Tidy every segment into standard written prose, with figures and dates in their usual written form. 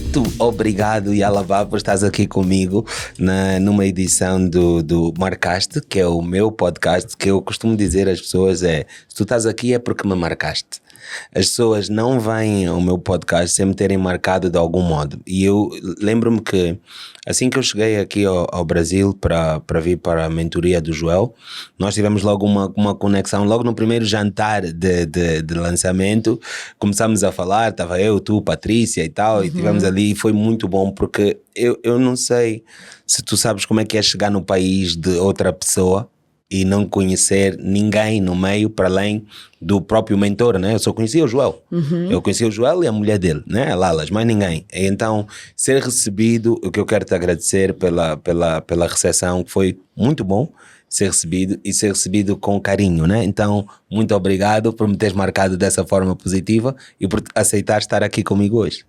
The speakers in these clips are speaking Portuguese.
muito obrigado, Yalabá, por estás aqui comigo numa edição do Marcaste, que é o meu podcast, que eu costumo dizer às pessoas se tu estás aqui é porque me marcaste. As pessoas não vêm ao meu podcast sem me terem marcado de algum modo. E eu lembro-me que assim que eu cheguei aqui ao Brasil para vir para a mentoria do Joel, nós tivemos logo uma conexão, logo no primeiro jantar de lançamento, começámos a falar, estava eu, tu, Patrícia e tal, e tivemos ali, e foi muito bom porque eu não sei se tu sabes como é que é chegar no país de outra pessoa e não conhecer ninguém no meio para além do próprio mentor, né? Eu só conhecia o Joel. Eu conhecia o Joel e a mulher dele, né? A Lalas, mais ninguém. E então, ser recebido, o que eu quero te agradecer pela recepção, que foi muito bom ser recebido e ser recebido com carinho, né? Então, muito obrigado por me teres marcado dessa forma positiva e por aceitar estar aqui comigo hoje.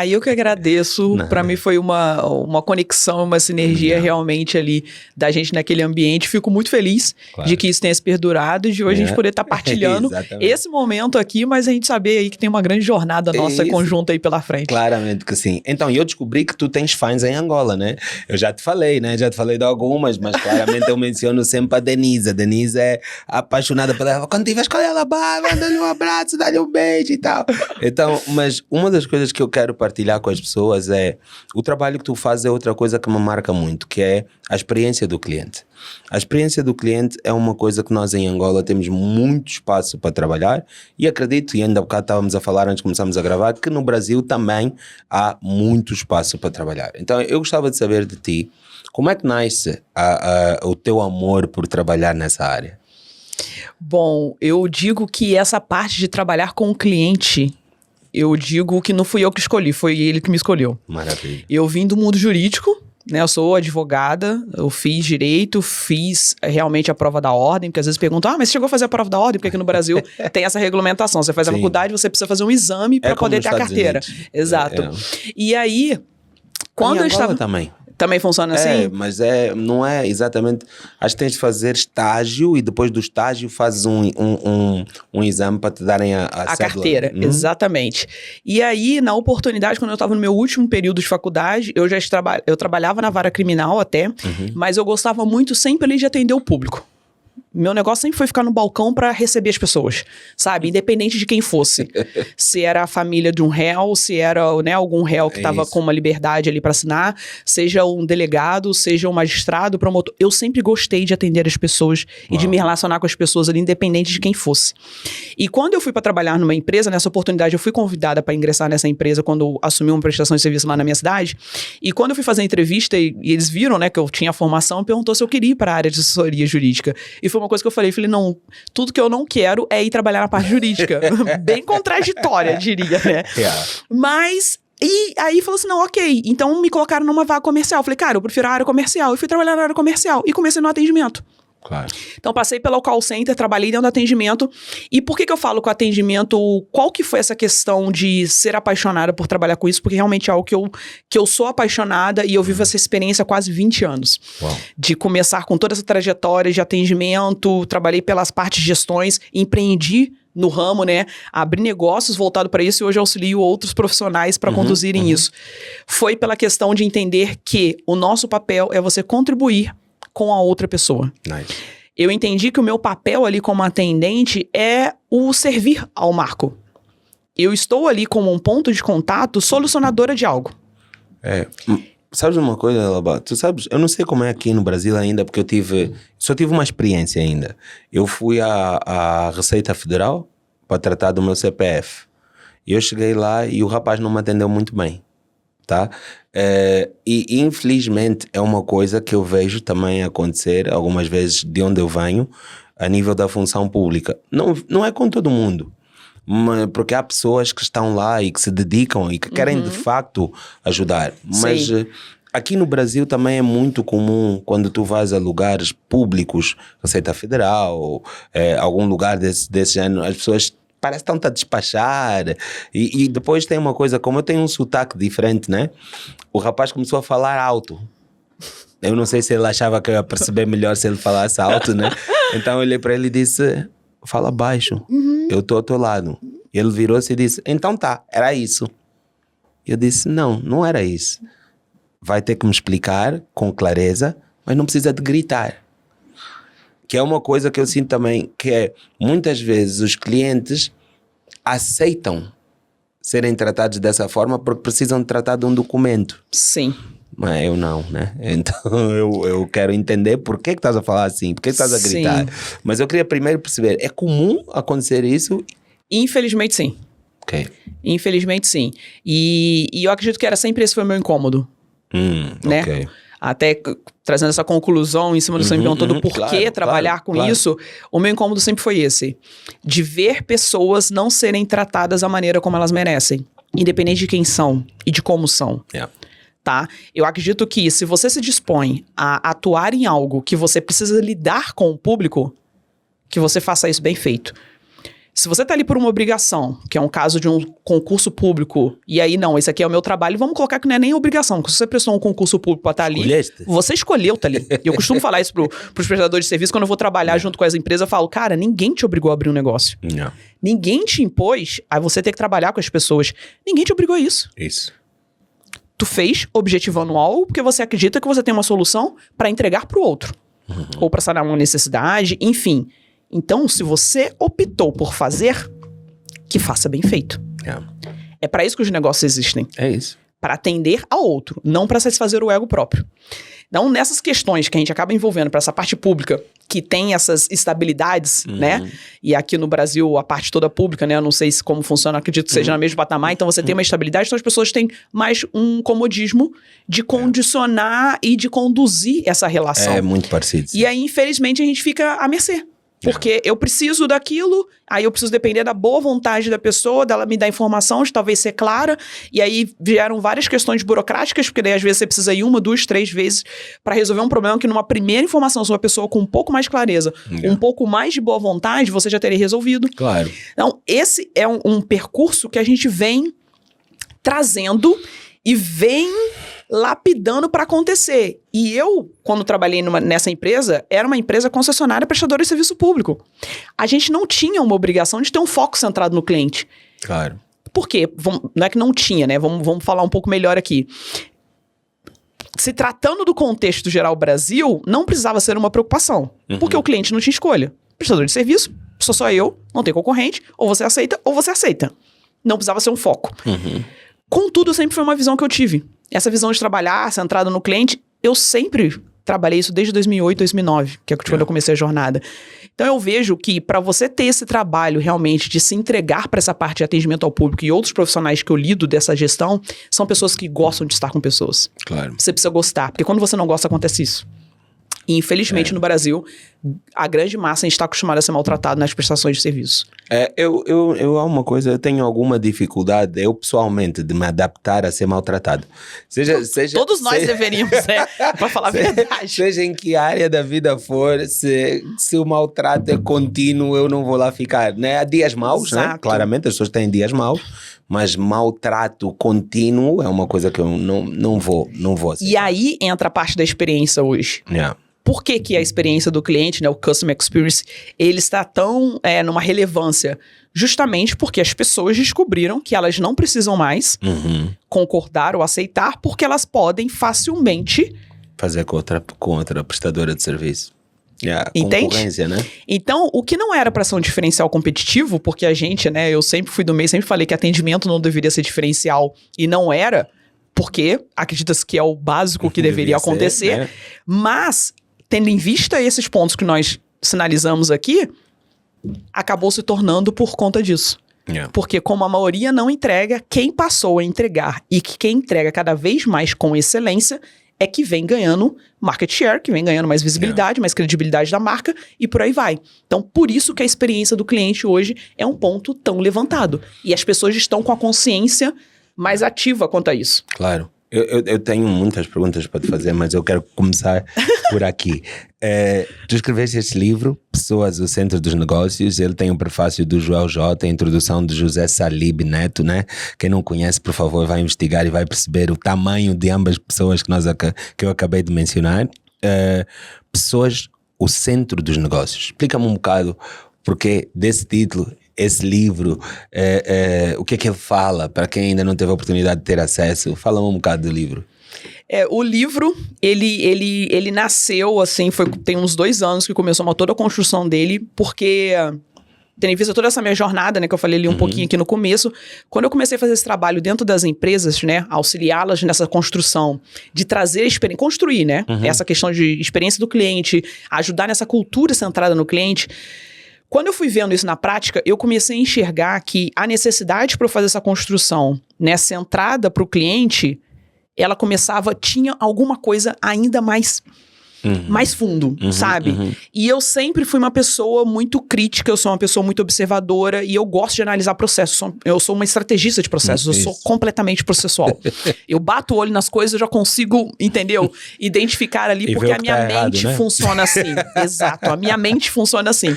Eu que agradeço. Para mim foi uma conexão, uma sinergia realmente ali da gente naquele ambiente. Fico muito feliz de que isso tenha se perdurado e de hoje a gente poder estar partilhando esse momento aqui, mas a gente saber aí que tem uma grande jornada nossa conjunta aí pela frente. Claramente que sim. Então, eu descobri que tu tens fãs em Angola, né? Eu já te falei, né? Já te falei de algumas, mas claramente eu menciono sempre a Denise. A Denise é apaixonada pela ela. Quando tiveres com ela, dá-lhe um abraço, dá-lhe um beijo e tal. Então, mas uma das coisas que eu quero partilhar com as pessoas é o trabalho que tu fazes é outra coisa que me marca muito, que é a experiência do cliente. A experiência do cliente é uma coisa que nós em Angola temos muito espaço para trabalhar e acredito, e ainda há bocado estávamos a falar antes de começarmos a gravar, que no Brasil também há muito espaço para trabalhar. Então eu gostava de saber de ti, como é que nasce o teu amor por trabalhar nessa área? Bom, eu digo que essa parte de trabalhar com o cliente, eu digo que não fui eu que escolhi, foi ele que me escolheu. Maravilha. Eu vim do mundo jurídico, né? Eu sou advogada, eu fiz direito, fiz realmente a prova da ordem, porque às vezes perguntam, mas você chegou a fazer a prova da ordem? Porque aqui no Brasil tem essa regulamentação, você faz a faculdade, você precisa fazer um exame para poder ter a carteira. Exato. E aí, quando eu estava... Também funciona assim? Mas não é exatamente... Acho que tens de fazer estágio e depois do estágio fazes um exame para te darem a carteira. Exatamente. E aí, na oportunidade, quando eu estava no meu último período de faculdade, eu trabalhava na vara criminal até, mas eu gostava muito sempre ali de atender o público. Meu negócio sempre foi ficar no balcão para receber as pessoas, sabe? Independente de quem fosse. Se era a família de um réu, se era, né, algum réu que estava com uma liberdade ali para assinar, seja um delegado, seja um magistrado, promotor. Eu sempre gostei de atender as pessoas e de me relacionar com as pessoas ali, independente de quem fosse. E quando eu fui para trabalhar numa empresa, nessa oportunidade, eu fui convidada para ingressar nessa empresa quando eu assumi uma prestação de serviço lá na minha cidade. E quando eu fui fazer a entrevista e eles viram, né, que eu tinha formação, perguntou se eu queria ir para a área de assessoria jurídica. E foi uma coisa que eu falei, não, tudo que eu não quero é ir trabalhar na parte jurídica. Bem contraditória, diria, né? Mas, e aí falou assim, não, ok, então me colocaram numa vaga comercial. Eu falei, cara, eu prefiro a área comercial. Eu fui trabalhar na área comercial e comecei no atendimento. Claro. Então, passei pelo call center, trabalhei dentro do atendimento. E por que eu falo com o atendimento? Qual que foi essa questão de ser apaixonada por trabalhar com isso? Porque realmente é algo que eu sou apaixonada e eu vivo essa experiência há quase 20 anos. De começar com toda essa trajetória de atendimento, trabalhei pelas partes de gestões, empreendi no ramo, né? Abri negócios voltados para isso e hoje auxilio outros profissionais para conduzirem isso. Foi pela questão de entender que o nosso papel é você contribuir com a outra pessoa. Eu entendi que o meu papel ali como atendente é o servir ao Marco. Eu estou ali como um ponto de contato solucionadora de algo. Sabes uma coisa, Labá? Tu sabes, eu não sei como é aqui no Brasil ainda, porque só tive uma experiência ainda. Eu fui à Receita Federal para tratar do meu CPF. E eu cheguei lá e o rapaz não me atendeu muito bem. Tá? E infelizmente é uma coisa que eu vejo também acontecer algumas vezes de onde eu venho a nível da função pública. Não é com todo mundo, porque há pessoas que estão lá e que se dedicam e que querem de facto ajudar, mas aqui no Brasil também é muito comum quando tu vais a lugares públicos, Receita Federal ou algum lugar desse género, as pessoas parece que estão a despachar. E depois tem uma coisa, como eu tenho um sotaque diferente, né? O rapaz começou a falar alto. Eu não sei se ele achava que eu ia perceber melhor se ele falasse alto, né? Então eu olhei para ele e disse, fala baixo, eu estou ao teu lado. E ele virou-se e disse, então tá, era isso. Eu disse, não era isso. Vai ter que me explicar com clareza, mas não precisa de gritar. Que é uma coisa que eu sinto também, que é, muitas vezes os clientes aceitam serem tratados dessa forma porque precisam de tratar de um documento. Sim. Mas eu não, né? Então eu quero entender por que estás a falar assim, por que estás a gritar. Sim. Mas eu queria primeiro perceber, é comum acontecer isso? Infelizmente, sim. Ok. Infelizmente, sim. E eu acredito que era sempre esse foi o meu incômodo. Né? Ok. Até trazendo essa conclusão em cima do seu perguntou do porquê trabalhar com isso, o meu incômodo sempre foi esse. De ver pessoas não serem tratadas da maneira como elas merecem. Independente de quem são e de como são. Yeah. Tá? Eu acredito que se você se dispõe a atuar em algo que você precisa lidar com o público, que você faça isso bem feito. Se você tá ali por uma obrigação, que é um caso de um concurso público, e aí não, esse aqui é o meu trabalho, vamos colocar que não é nem obrigação, porque se você prestou um concurso público pra estar ali, Escolheste? você escolheu estar ali. Eu costumo falar isso pros prestadores de serviço, quando eu vou trabalhar junto com as empresas, eu falo, cara, ninguém te obrigou a abrir um negócio. Não. Ninguém te impôs a você ter que trabalhar com as pessoas. Ninguém te obrigou a isso. Isso. Tu fez objetivando algo porque você acredita que você tem uma solução para entregar pro outro. Ou para sanar uma necessidade, enfim. Então, se você optou por fazer, que faça bem feito. Yeah. É para isso que os negócios existem. É isso. Para atender ao outro, não para satisfazer o ego próprio. Então, nessas questões que a gente acaba envolvendo para essa parte pública, que tem essas estabilidades, né? E aqui no Brasil, a parte toda pública, né? Eu não sei se como funciona, acredito que seja no mesmo patamar. Então, você tem uma estabilidade, então as pessoas têm mais um comodismo de condicionar e de conduzir essa relação. É muito parecido. E aí, infelizmente, a gente fica à mercê. Porque eu preciso daquilo, aí eu preciso depender da boa vontade da pessoa, dela me dar informação, de talvez ser clara, e aí vieram várias questões burocráticas, porque daí às vezes você precisa ir 1, 2, 3 vezes para resolver um problema que numa primeira informação, se uma pessoa com um pouco mais de clareza, um pouco mais de boa vontade, você já teria resolvido. Claro. Então, esse é um percurso que a gente vem trazendo e vem lapidando para acontecer. E eu, quando trabalhei nessa empresa, era uma empresa concessionária prestadora de serviço público. A gente não tinha uma obrigação de ter um foco centrado no cliente. Claro. Por quê? Não é que não tinha, né? Vamos falar um pouco melhor aqui. Se tratando do contexto geral Brasil, não precisava ser uma preocupação. Porque o cliente não tinha escolha. Prestador de serviço, sou só eu, não tem concorrente, ou você aceita, ou você aceita. Não precisava ser um foco. Contudo, sempre foi uma visão que eu tive. Essa visão de trabalhar centrada no cliente, eu sempre trabalhei isso desde 2008, 2009, que é quando eu comecei a jornada. Então eu vejo que para você ter esse trabalho realmente de se entregar para essa parte de atendimento ao público e outros profissionais que eu lido dessa gestão, são pessoas que gostam de estar com pessoas. Claro. Você precisa gostar, porque quando você não gosta, acontece isso. E infelizmente no Brasil, a grande massa a gente está acostumado a ser maltratado nas prestações de serviço. Eu há uma coisa, eu tenho alguma dificuldade, eu pessoalmente, de me adaptar a ser maltratado. Todos nós deveríamos, para falar a verdade. Seja em que área da vida for, se o maltrato é contínuo, eu não vou lá ficar. Né? Há dias maus, né? Claramente as pessoas têm dias maus, mas maltrato contínuo é uma coisa que eu não vou aceitar. E aí entra a parte da experiência hoje. Yeah. Por que a experiência do cliente, né, o Customer Experience, ele está tão numa relevância? Justamente porque as pessoas descobriram que elas não precisam mais concordar ou aceitar, porque elas podem facilmente fazer com outra prestadora de serviço. Entende? Concorrência, né? Então, o que não era para ser um diferencial competitivo, porque a gente, né, eu sempre fui do meio, sempre falei que atendimento não deveria ser diferencial, e não era, porque acredita-se que é o básico que deveria acontecer, né? Mas, tendo em vista esses pontos que nós sinalizamos aqui, acabou se tornando por conta disso. Porque como a maioria não entrega, quem passou a entregar e que quem entrega cada vez mais com excelência é que vem ganhando market share, que vem ganhando mais visibilidade, mais credibilidade da marca e por aí vai. Então, por isso que a experiência do cliente hoje é um ponto tão levantado. E as pessoas estão com a consciência mais ativa quanto a isso. Claro. Eu tenho muitas perguntas para te fazer, mas eu quero começar por aqui. Tu escreveste este livro, Pessoas, o Centro dos Negócios. Ele tem o prefácio do Joel J, a introdução de José Salib Neto, né? Quem não conhece, por favor, vai investigar e vai perceber o tamanho de ambas pessoas que eu acabei de mencionar. Pessoas, o Centro dos Negócios. Explica-me um bocado porque desse título esse livro, o que é que ele fala, para quem ainda não teve a oportunidade de ter acesso? Fala um bocado do livro. O livro, ele nasceu, assim, tem uns 2 anos que começou toda a construção dele, porque... tendo em vista toda essa minha jornada, né, que eu falei ali um pouquinho aqui no começo, quando eu comecei a fazer esse trabalho dentro das empresas, né, auxiliá-las nessa construção, de trazer experiência, construir, né, essa questão de experiência do cliente, ajudar nessa cultura centrada no cliente, quando eu fui vendo isso na prática, eu comecei a enxergar que a necessidade para eu fazer essa construção, né, centrada para o cliente, ela tinha alguma coisa ainda mais fundo, sabe? E eu sempre fui uma pessoa muito crítica, eu sou uma pessoa muito observadora e eu gosto de analisar processos. Eu sou uma estrategista de processos, eu sou completamente processual. Eu bato o olho nas coisas, eu já consigo, entendeu? Identificar ali, porque a minha mente funciona assim. Exato, a minha mente funciona assim.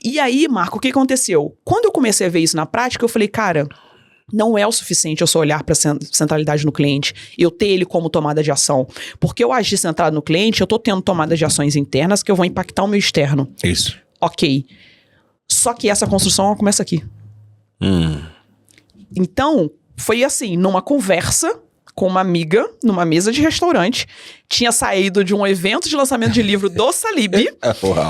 E aí, Marco, o que aconteceu? Quando eu comecei a ver isso na prática, eu falei, cara... não é o suficiente eu só olhar para a centralidade no cliente, eu ter ele como tomada de ação. Porque eu agir centrado no cliente, eu tô tendo tomadas de ações internas que eu vou impactar o meu externo. Isso. Ok. Só que essa construção começa aqui. Então, foi assim, numa conversa com uma amiga, numa mesa de restaurante, tinha saído de um evento de lançamento de livro do Salib,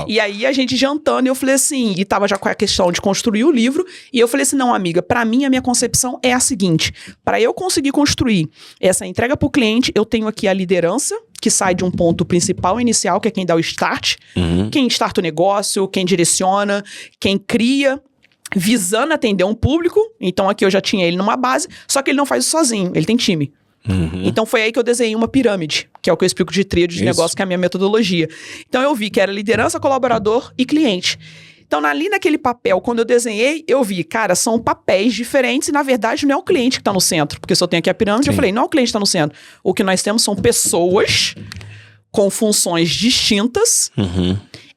e aí a gente jantando, eu falei assim, e tava já com a questão de construir o livro, e eu falei assim, não amiga, pra mim a minha concepção é a seguinte, pra eu conseguir construir essa entrega pro cliente, eu tenho aqui a liderança, que sai de um ponto principal inicial, que é quem dá o start, quem starta o negócio, quem direciona, quem cria, visando atender um público, então aqui eu já tinha ele numa base, só que ele não faz isso sozinho, ele tem time. Então foi aí que eu desenhei uma pirâmide, que é o que eu explico de tríade de negócio, que é a minha metodologia. Então eu vi que era liderança, colaborador e cliente. Então ali naquele papel, quando eu desenhei, eu vi, cara, são papéis diferentes e na verdade não é o cliente que está no centro, porque se eu tenho aqui a pirâmide, eu falei, não é o cliente que está no centro. O que nós temos são pessoas com funções distintas,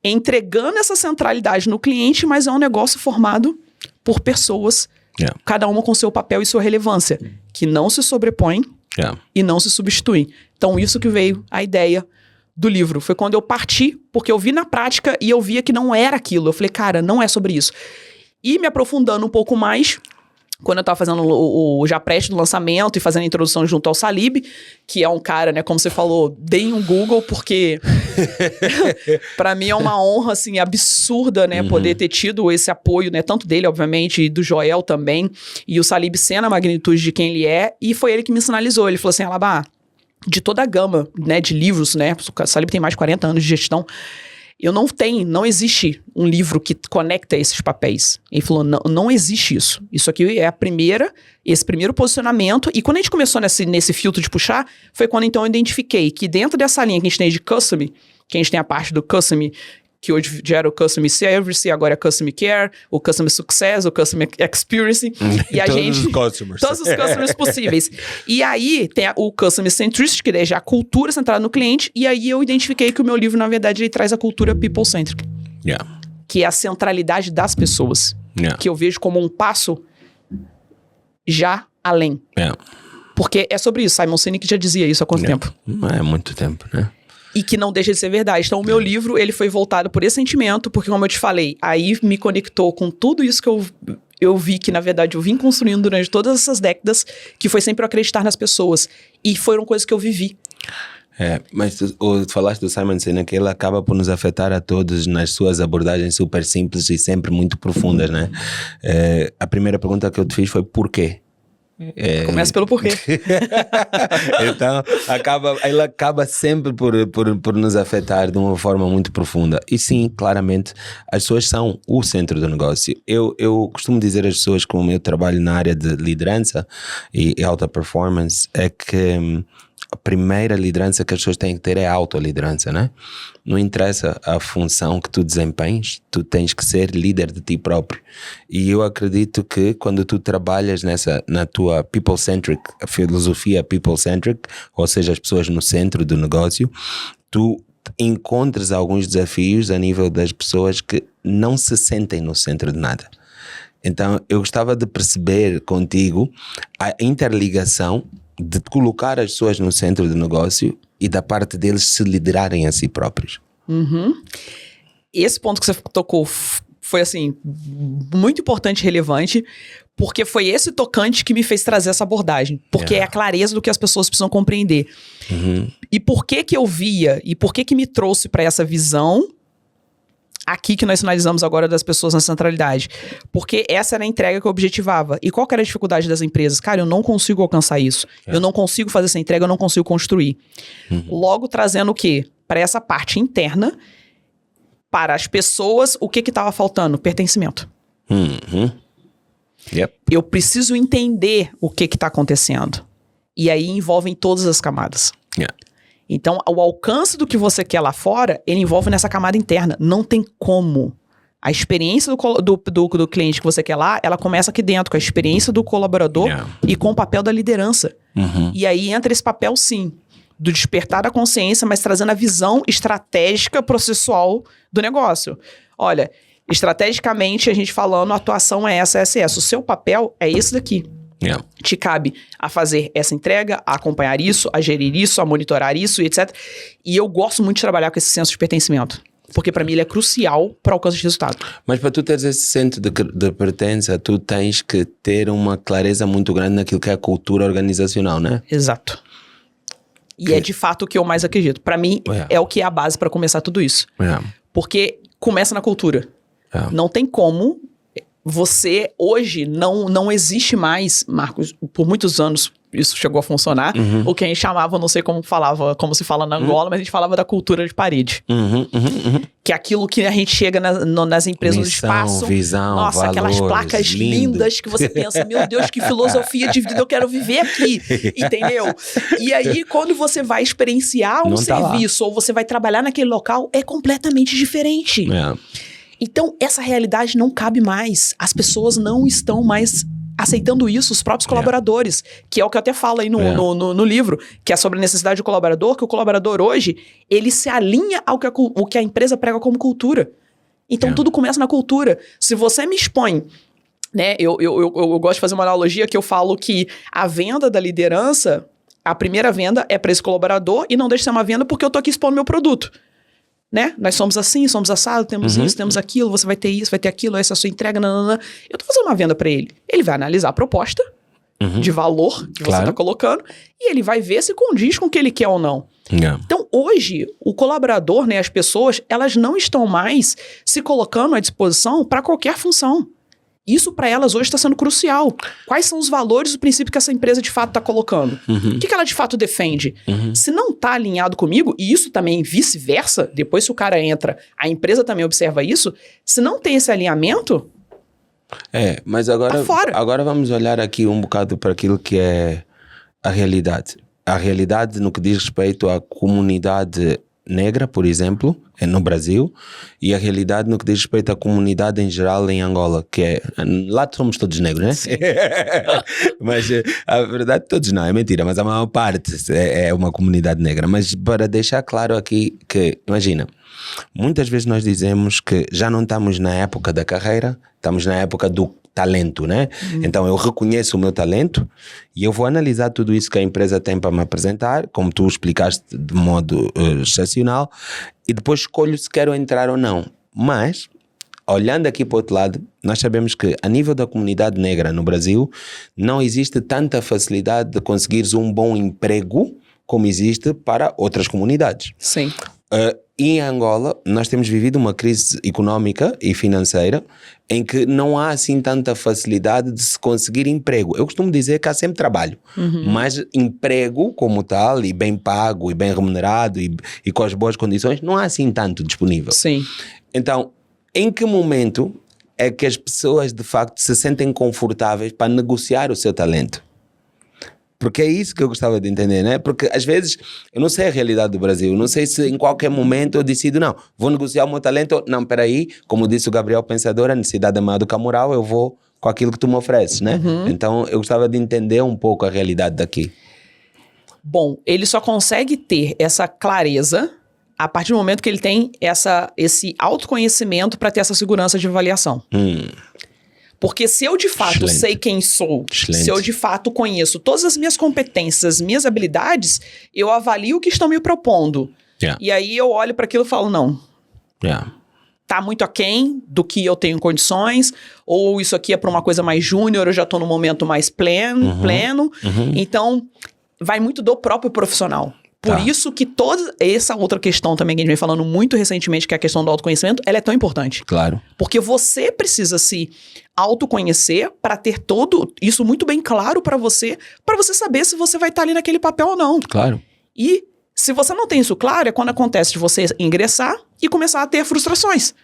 entregando essa centralidade no cliente, mas é um negócio formado por pessoas, cada uma com seu papel e sua relevância, que não se sobrepõem e não se substituem. Então, isso que veio a ideia do livro. Foi quando eu parti, porque eu vi na prática e eu via que não era aquilo. Eu falei, cara, não é sobre isso. E me aprofundando um pouco mais, quando eu tava fazendo o já preste do lançamento e fazendo a introdução junto ao Salib, que é um cara, né, como você falou, deem um Google, porque pra mim é uma honra, assim, absurda, né, poder ter tido esse apoio, né, tanto dele, obviamente, e do Joel também, e o Salib sendo a magnitude de quem ele é, e foi ele que me sinalizou, ele falou assim, Alabá, de toda a gama, né, de livros, né, o Salib tem mais de 40 anos de gestão, não existe um livro que conecta esses papéis. Ele falou, não existe isso. Isso aqui é esse primeiro posicionamento. E quando a gente começou nesse filtro de puxar, foi quando então eu identifiquei que dentro dessa linha que a gente tem de Custom, que a gente tem a parte do Custom, que hoje já era o Customer Service, agora é Customer Care, o Customer Success, o Customer Experience. E a todos os customers. Todos os customers possíveis. E aí tem o Customer Centricity, que é já a cultura centrada no cliente. E aí eu identifiquei que o meu livro, na verdade, ele traz a cultura People-Centric. Que é a centralidade das pessoas. Que eu vejo como um passo já além. Porque é sobre isso. Simon Sinek já dizia isso há quanto tempo? É muito tempo, né? E que não deixa de ser verdade. Então, o meu livro, ele foi voltado por esse sentimento, porque, como eu te falei, aí me conectou com tudo isso que eu vi que, na verdade, eu vim construindo durante todas essas décadas, que foi sempre eu acreditar nas pessoas. E foram coisas que eu vivi. Mas tu falaste do Simon Sinek, ele acaba por nos afetar a todos nas suas abordagens super simples e sempre muito profundas, né? A primeira pergunta que eu te fiz foi por quê? Começa pelo porquê. Então, ele acaba sempre por nos afetar de uma forma muito profunda. E sim, claramente, as pessoas são o centro do negócio. Eu costumo dizer às pessoas, como eu trabalho na área de liderança e alta performance, é que a primeira liderança que as pessoas têm que ter é a autoliderança, né? Não interessa a função que tu desempenhes, tu tens que ser líder de ti próprio. E eu acredito que quando tu trabalhas na tua people-centric, a filosofia people-centric, ou seja, as pessoas no centro do negócio, tu encontras alguns desafios a nível das pessoas que não se sentem no centro de nada. Então, eu gostava de perceber contigo a interligação de colocar as pessoas no centro do negócio e da parte deles se liderarem a si próprios. Esse ponto que você tocou foi assim, muito importante e relevante, porque foi esse tocante que me fez trazer essa abordagem. Porque é a clareza do que as pessoas precisam compreender. E por que eu via, e por que me trouxe para essa visão aqui que nós sinalizamos agora das pessoas na centralidade? Porque essa era a entrega que eu objetivava. E qual que era a dificuldade das empresas? Cara, eu não consigo alcançar isso. Eu não consigo fazer essa entrega, eu não consigo construir. Logo trazendo o quê? Para essa parte interna, para as pessoas, o que estava faltando? Pertencimento. Eu preciso entender o que está acontecendo. E aí envolvem todas as camadas. Então, o alcance do que você quer lá fora, ele envolve nessa camada interna. Não tem como. A experiência do cliente que você quer lá, ela começa aqui dentro, com a experiência do colaborador e com o papel da liderança. E aí entra esse papel, sim, do despertar da consciência, mas trazendo a visão estratégica, processual do negócio. Olha, estrategicamente, a gente falando, a atuação é essa. O seu papel é esse daqui. Te cabe a fazer essa entrega, a acompanhar isso, a gerir isso, a monitorar isso, e etc. E eu gosto muito de trabalhar com esse senso de pertencimento. Porque para mim ele é crucial para o alcance de resultado. Mas para tu teres esse senso de pertença, tu tens que ter uma clareza muito grande naquilo que é a cultura organizacional, né? Exato. E é de fato o que eu mais acredito. Para mim, é o que é a base para começar tudo isso. Porque começa na cultura. Não tem como você, hoje, não existe mais, Marcos, por muitos anos isso chegou a funcionar, o que a gente chamava, não sei como se fala na Angola, mas a gente falava da cultura de parede. Que é aquilo que a gente chega nas empresas do espaço. Visão, nossa, valores, aquelas placas lindas que você pensa, meu Deus, que filosofia de vida eu quero viver aqui, entendeu? E aí, quando você vai experienciar um serviço, ou você vai trabalhar naquele local, é completamente diferente. Então, essa realidade não cabe mais. As pessoas não estão mais aceitando isso, os próprios colaboradores, que é o que eu até falo aí no livro, que é sobre a necessidade do colaborador, que o colaborador hoje, ele se alinha ao que a empresa prega como cultura. Então, tudo começa na cultura. Se você me expõe, né, eu gosto de fazer uma analogia que eu falo que a venda da liderança, a primeira venda é para esse colaborador e não deixa de ser uma venda porque eu tô aqui expondo meu produto. Né? Nós somos assim, somos assado, temos isso, temos aquilo, você vai ter isso, vai ter aquilo, essa é a sua entrega, nanana. Eu tô fazendo uma venda para ele. Ele vai analisar a proposta de valor que você tá colocando e ele vai ver se condiz com o que ele quer ou não. Então, hoje, o colaborador, né, as pessoas, elas não estão mais se colocando à disposição para qualquer função. Isso para elas hoje está sendo crucial. Quais são os valores e o princípio que essa empresa de fato está colocando? O que ela de fato defende? Se não está alinhado comigo, e isso também vice-versa, depois se o cara entra, a empresa também observa isso, se não tem esse alinhamento, mas agora vamos olhar aqui um bocado para aquilo que é a realidade. A realidade no que diz respeito à comunidade negra, por exemplo, no Brasil, e a realidade no que diz respeito à comunidade em geral em Angola, que é, lá somos todos negros, né? Mas a verdade, todos não, é mentira, mas a maior parte é uma comunidade negra. Mas para deixar claro aqui que, imagina, muitas vezes nós dizemos que já não estamos na época da carreira, estamos na época do talento, né? Então eu reconheço o meu talento e eu vou analisar tudo isso que a empresa tem para me apresentar, como tu explicaste de modo excepcional, e depois escolho se quero entrar ou não. Mas, olhando aqui para o outro lado, nós sabemos que a nível da comunidade negra no Brasil não existe tanta facilidade de conseguires um bom emprego como existe para outras comunidades. Sim. Em Angola, nós temos vivido uma crise económica e financeira em que não há assim tanta facilidade de se conseguir emprego. Eu costumo dizer que há sempre trabalho, mas emprego como tal, e bem pago, e bem remunerado, e com as boas condições, não há assim tanto disponível. Sim. Então, em que momento é que as pessoas de facto se sentem confortáveis para negociar o seu talento? Porque é isso que eu gostava de entender, né? Porque às vezes eu não sei a realidade do Brasil, não sei se em qualquer momento eu decido, não, vou negociar o meu talento, não, peraí, como disse o Gabriel Pensador, a necessidade é maior do que a moral, eu vou com aquilo que tu me ofereces, né? Então eu gostava de entender um pouco a realidade daqui. Bom, ele só consegue ter essa clareza a partir do momento que ele tem esse autoconhecimento para ter essa segurança de avaliação. Porque se eu de fato sei quem sou, se eu de fato conheço todas as minhas competências, minhas habilidades, eu avalio o que estão me propondo. E aí eu olho para aquilo e falo, não. tá muito aquém do que eu tenho condições, ou isso aqui é para uma coisa mais júnior, eu já tô no momento mais pleno. Então, vai muito do próprio profissional. Por isso que toda essa outra questão também que a gente vem falando muito recentemente, que é a questão do autoconhecimento, ela é tão importante. Claro. Porque você precisa se autoconhecer para ter todo isso muito bem claro para você saber se você vai estar ali naquele papel ou não. Claro. E se você não tem isso claro, é quando acontece de você ingressar e começar a ter frustrações.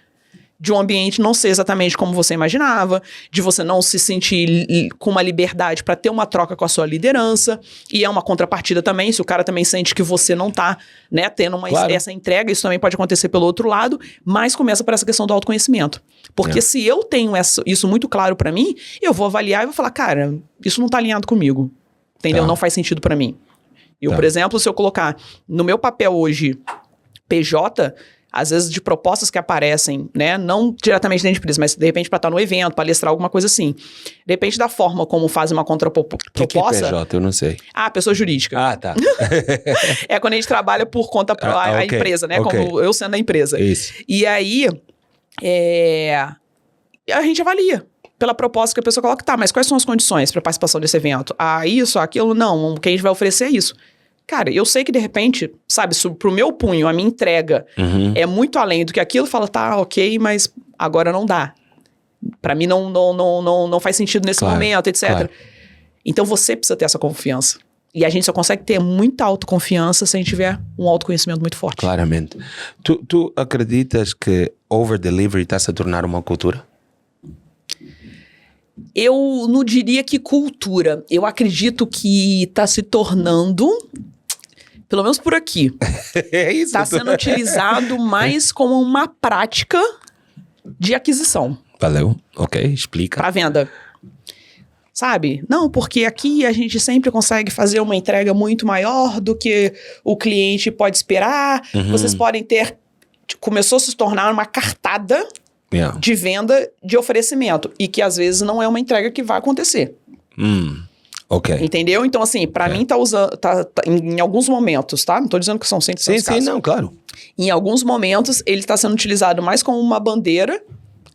De um ambiente não ser exatamente como você imaginava, de você não se sentir com uma liberdade para ter uma troca com a sua liderança. E é uma contrapartida também, se o cara também sente que você não tá, né, tendo essa entrega, isso também pode acontecer pelo outro lado, mas começa por essa questão do autoconhecimento. Porque se eu tenho isso muito claro para mim, eu vou avaliar e vou falar, cara, isso não tá alinhado comigo, entendeu? Não faz sentido para mim. Eu, por exemplo, se eu colocar no meu papel hoje PJ, às vezes de propostas que aparecem, né, não diretamente dentro de empresa, mas de repente para estar no evento, palestrar, alguma coisa assim. De repente da forma como fazem uma contraproposta... O que é PJ? Eu não sei. Pessoa jurídica. Tá. É quando a gente trabalha por conta a empresa, né, como eu sendo a empresa. Isso. E aí, a gente avalia pela proposta que a pessoa coloca, mas quais são as condições para participação desse evento? Isso, aquilo, não, o que a gente vai oferecer é isso. Cara, eu sei que de repente, sabe, pro meu punho, a minha entrega é muito além do que aquilo, fala, ok, mas agora não dá. Pra mim não faz sentido nesse momento, etc. Claro. Então você precisa ter essa confiança. E a gente só consegue ter muita autoconfiança se a gente tiver um autoconhecimento muito forte. Claramente. Tu acreditas que over-delivery está se a tornar uma cultura? Eu não diria que cultura. Eu acredito que está se tornando, pelo menos por aqui, está sendo utilizado mais como uma prática de aquisição. Valeu. Ok, explica. Para venda. Sabe? Não, porque aqui a gente sempre consegue fazer uma entrega muito maior do que o cliente pode esperar. Vocês podem ter... Começou a se tornar uma cartada de venda de oferecimento. E que às vezes não é uma entrega que vai acontecer. Ok. Entendeu? Então, assim, pra mim tá usando... em alguns momentos, tá? Não tô dizendo que são 100% casos. Sim, não, claro. Em alguns momentos, ele tá sendo utilizado mais como uma bandeira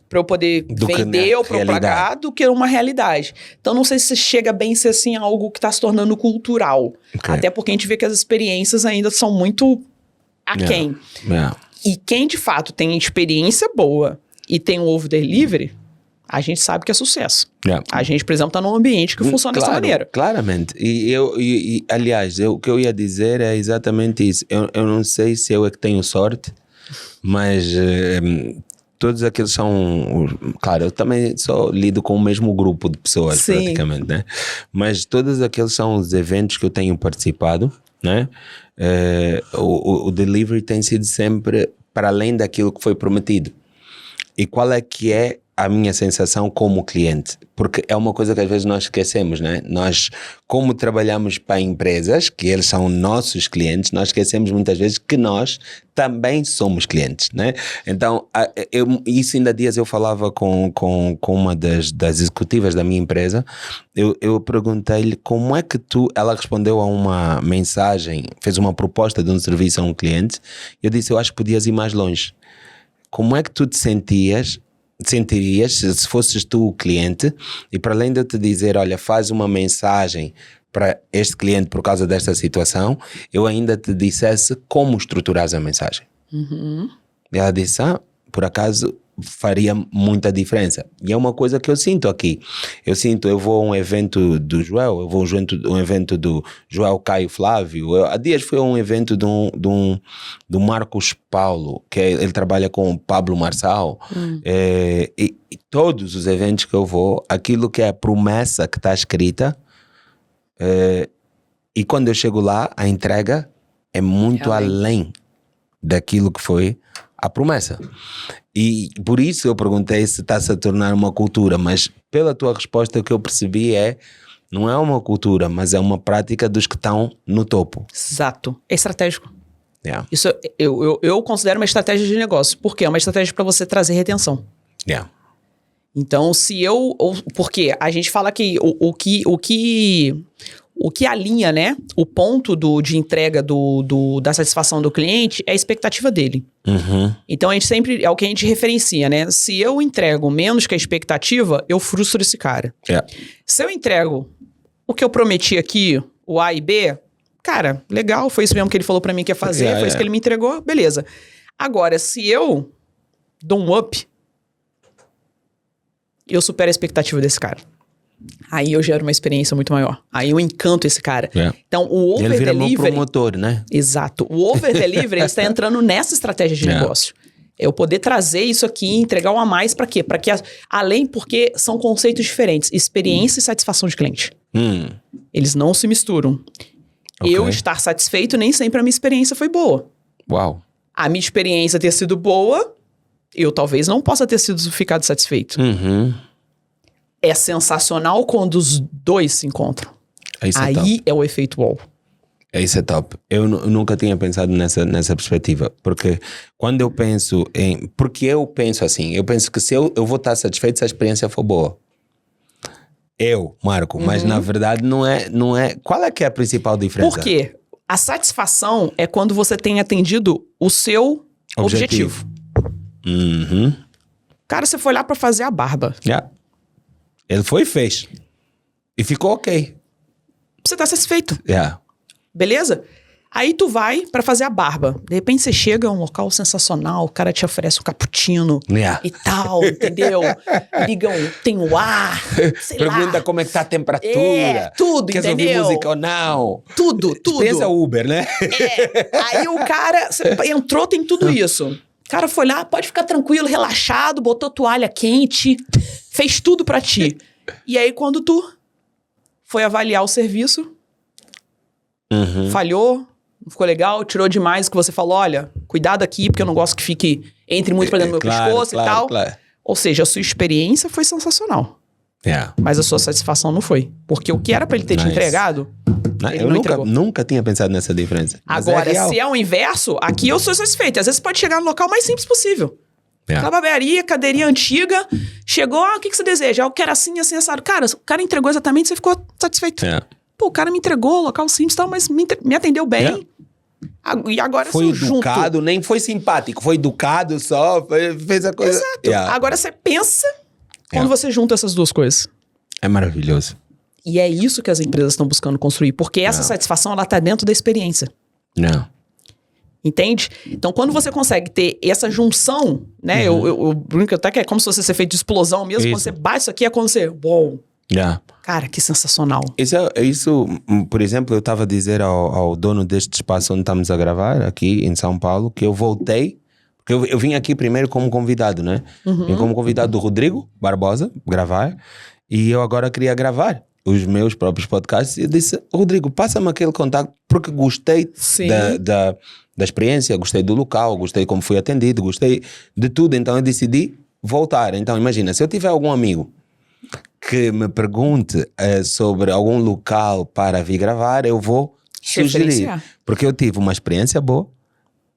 para eu poder vender ou propagar do que uma realidade. Então, não sei se chega bem ser assim algo que está se tornando cultural. Até porque a gente vê que as experiências ainda são muito aquém. E quem, de fato, tem experiência boa e tem um over delivery, a gente sabe que é sucesso. A gente, por exemplo, está num ambiente que funciona dessa maneira. Claramente. Aliás, o que eu ia dizer é exatamente isso. Eu não sei se eu é que tenho sorte, mas... todos aqueles são... Claro, eu também só lido com o mesmo grupo de pessoas, praticamente, né? Mas todos aqueles são os eventos que eu tenho participado, né? O delivery tem sido sempre para além daquilo que foi prometido. E qual é que é a minha sensação como cliente? Porque é uma coisa que às vezes nós esquecemos, né? Nós, como trabalhamos para empresas, que eles são nossos clientes, nós esquecemos muitas vezes que nós também somos clientes, né? Então, isso ainda há dias eu falava com uma das executivas da minha empresa, eu perguntei-lhe como é que ela respondeu a uma mensagem, fez uma proposta de um serviço a um cliente, eu disse, eu acho que podias ir mais longe. Como é que tu te sentirias se fosses tu o cliente e para além de eu te dizer, olha, faz uma mensagem para este cliente por causa desta situação, eu ainda te dissesse como estruturares a mensagem. E ela disse, por acaso faria muita diferença. E é uma coisa que eu sinto aqui. Eu vou a um evento do Joel, eu vou a um evento do Joel Caio Flávio, há dias fui a um evento do Marcos Paulo, que ele trabalha com o Pablo Marçal, e todos os eventos que eu vou, aquilo que é a promessa que está escrita, e quando eu chego lá, a entrega é muito além daquilo que foi a promessa. E por isso eu perguntei se está-se a tornar uma cultura, mas pela tua resposta o que eu percebi não é uma cultura, mas é uma prática dos que estão no topo. Exato. É estratégico. Isso eu considero uma estratégia de negócio. Por quê? É uma estratégia para você trazer retenção. Então, porque a gente fala que O que alinha, né, o ponto de entrega da satisfação do cliente é a expectativa dele. Então, a gente sempre, é o que a gente referencia, né? Se eu entrego menos que a expectativa, eu frustro esse cara. Se eu entrego o que eu prometi aqui, o A e B, cara, legal, foi isso mesmo que ele falou pra mim que ia fazer, foi isso que ele me entregou, beleza. Agora, se eu dou um up, eu supero a expectativa desse cara. Aí eu gero uma experiência muito maior. Aí eu encanto esse cara. Então, o over-delivery... Ele vira meu promotor, né? Exato. O over-delivery, ele está entrando nessa estratégia de negócio. Eu poder trazer isso aqui e entregar um a mais para quê? Para que, além, porque são conceitos diferentes. Experiência e satisfação de cliente. Eles não se misturam. Eu estar satisfeito, nem sempre a minha experiência foi boa. Uau. A minha experiência ter sido boa, eu talvez não possa ter ficado satisfeito. É sensacional quando os dois se encontram. Aí é o efeito wow. Isso é top. Eu nunca tinha pensado nessa perspectiva. Porque quando eu penso em... Porque eu penso assim. Eu penso que se eu vou estar satisfeito se a experiência for boa. Marco. Mas na verdade não é... Qual é que é a principal diferença? Por quê? A satisfação é quando você tem atendido o seu objetivo. Cara, você foi lá pra fazer a barba. Ele foi e fez. E ficou ok. Você tá satisfeito. Beleza? Aí tu vai pra fazer a barba. De repente você chega a um local sensacional, o cara te oferece um cappuccino e tal, entendeu? Ligam, tem o ar, sei Pergunta lá. como é que tá a temperatura. Tudo, Quer entendeu? ouvir música ou não? Tudo. Pensa Uber, né? Aí o cara entrou, tem tudo isso. O cara foi lá, pode ficar tranquilo, relaxado, botou toalha quente, fez tudo pra ti. E aí quando tu foi avaliar o serviço, falhou, não ficou legal, tirou demais o que você falou, olha, cuidado aqui, porque eu não gosto que fique, entre muito pra dentro do meu pescoço e tal. Ou seja, a sua experiência foi sensacional. Mas a sua satisfação não foi. Porque o que era pra ele ter te entregado, ele eu nunca tinha pensado nessa diferença. Agora, se é o inverso, aqui eu sou satisfeito. Às vezes pode chegar no local mais simples possível. Aquela barbearia, cadeirinha antiga, chegou, o que você deseja? Eu quero assim, assim, assado. Cara, o cara entregou exatamente, você ficou satisfeito. Pô, o cara me entregou, local simples e tal, mas me atendeu bem. E agora foi educado, nem foi simpático, foi educado só, fez a coisa. Exato. Agora você pensa quando você junta essas duas coisas. É maravilhoso. E é isso que as empresas estão buscando construir, porque essa satisfação, ela tá dentro da experiência. Entende? Então, quando você consegue ter essa junção, né? Eu brinco até que é como se fosse ser feito de explosão mesmo. Isso. Quando você bate isso aqui, é quando você... Uou! Cara, que sensacional. Isso, por exemplo, eu estava a dizer ao dono deste espaço onde estamos a gravar, aqui em São Paulo, que eu voltei, porque eu vim aqui primeiro como convidado, né? Vim como convidado do Rodrigo Barbosa, gravar, e eu agora queria gravar os meus próprios podcasts, e eu disse, Rodrigo, passa-me aquele contato, porque gostei da experiência, gostei do local, gostei como fui atendido, gostei de tudo, então eu decidi voltar. Então imagina, se eu tiver algum amigo que me pergunte sobre algum local para vir gravar, eu vou sugerir. Porque eu tive uma experiência boa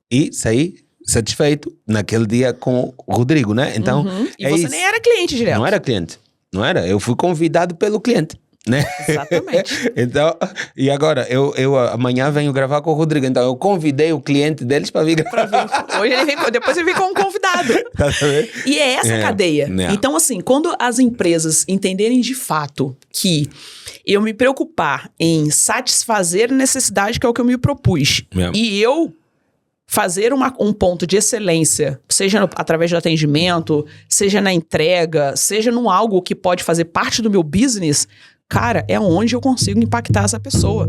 e saí satisfeito naquele dia com o Rodrigo, né? Então, e você nem era cliente direto. Não era cliente, não era. Eu fui convidado pelo cliente, né? Exatamente. Então, e agora, eu amanhã venho gravar com o Rodrigo, então eu convidei o cliente deles para vir gravar. Hoje depois ele vem como convidado. E é essa a cadeia. Então, assim, quando as empresas entenderem de fato que eu me preocupar em satisfazer a necessidade, que é o que eu me propus, e eu fazer um ponto de excelência, seja através do atendimento, seja na entrega, seja num algo que pode fazer parte do meu business, cara, é onde eu consigo impactar essa pessoa.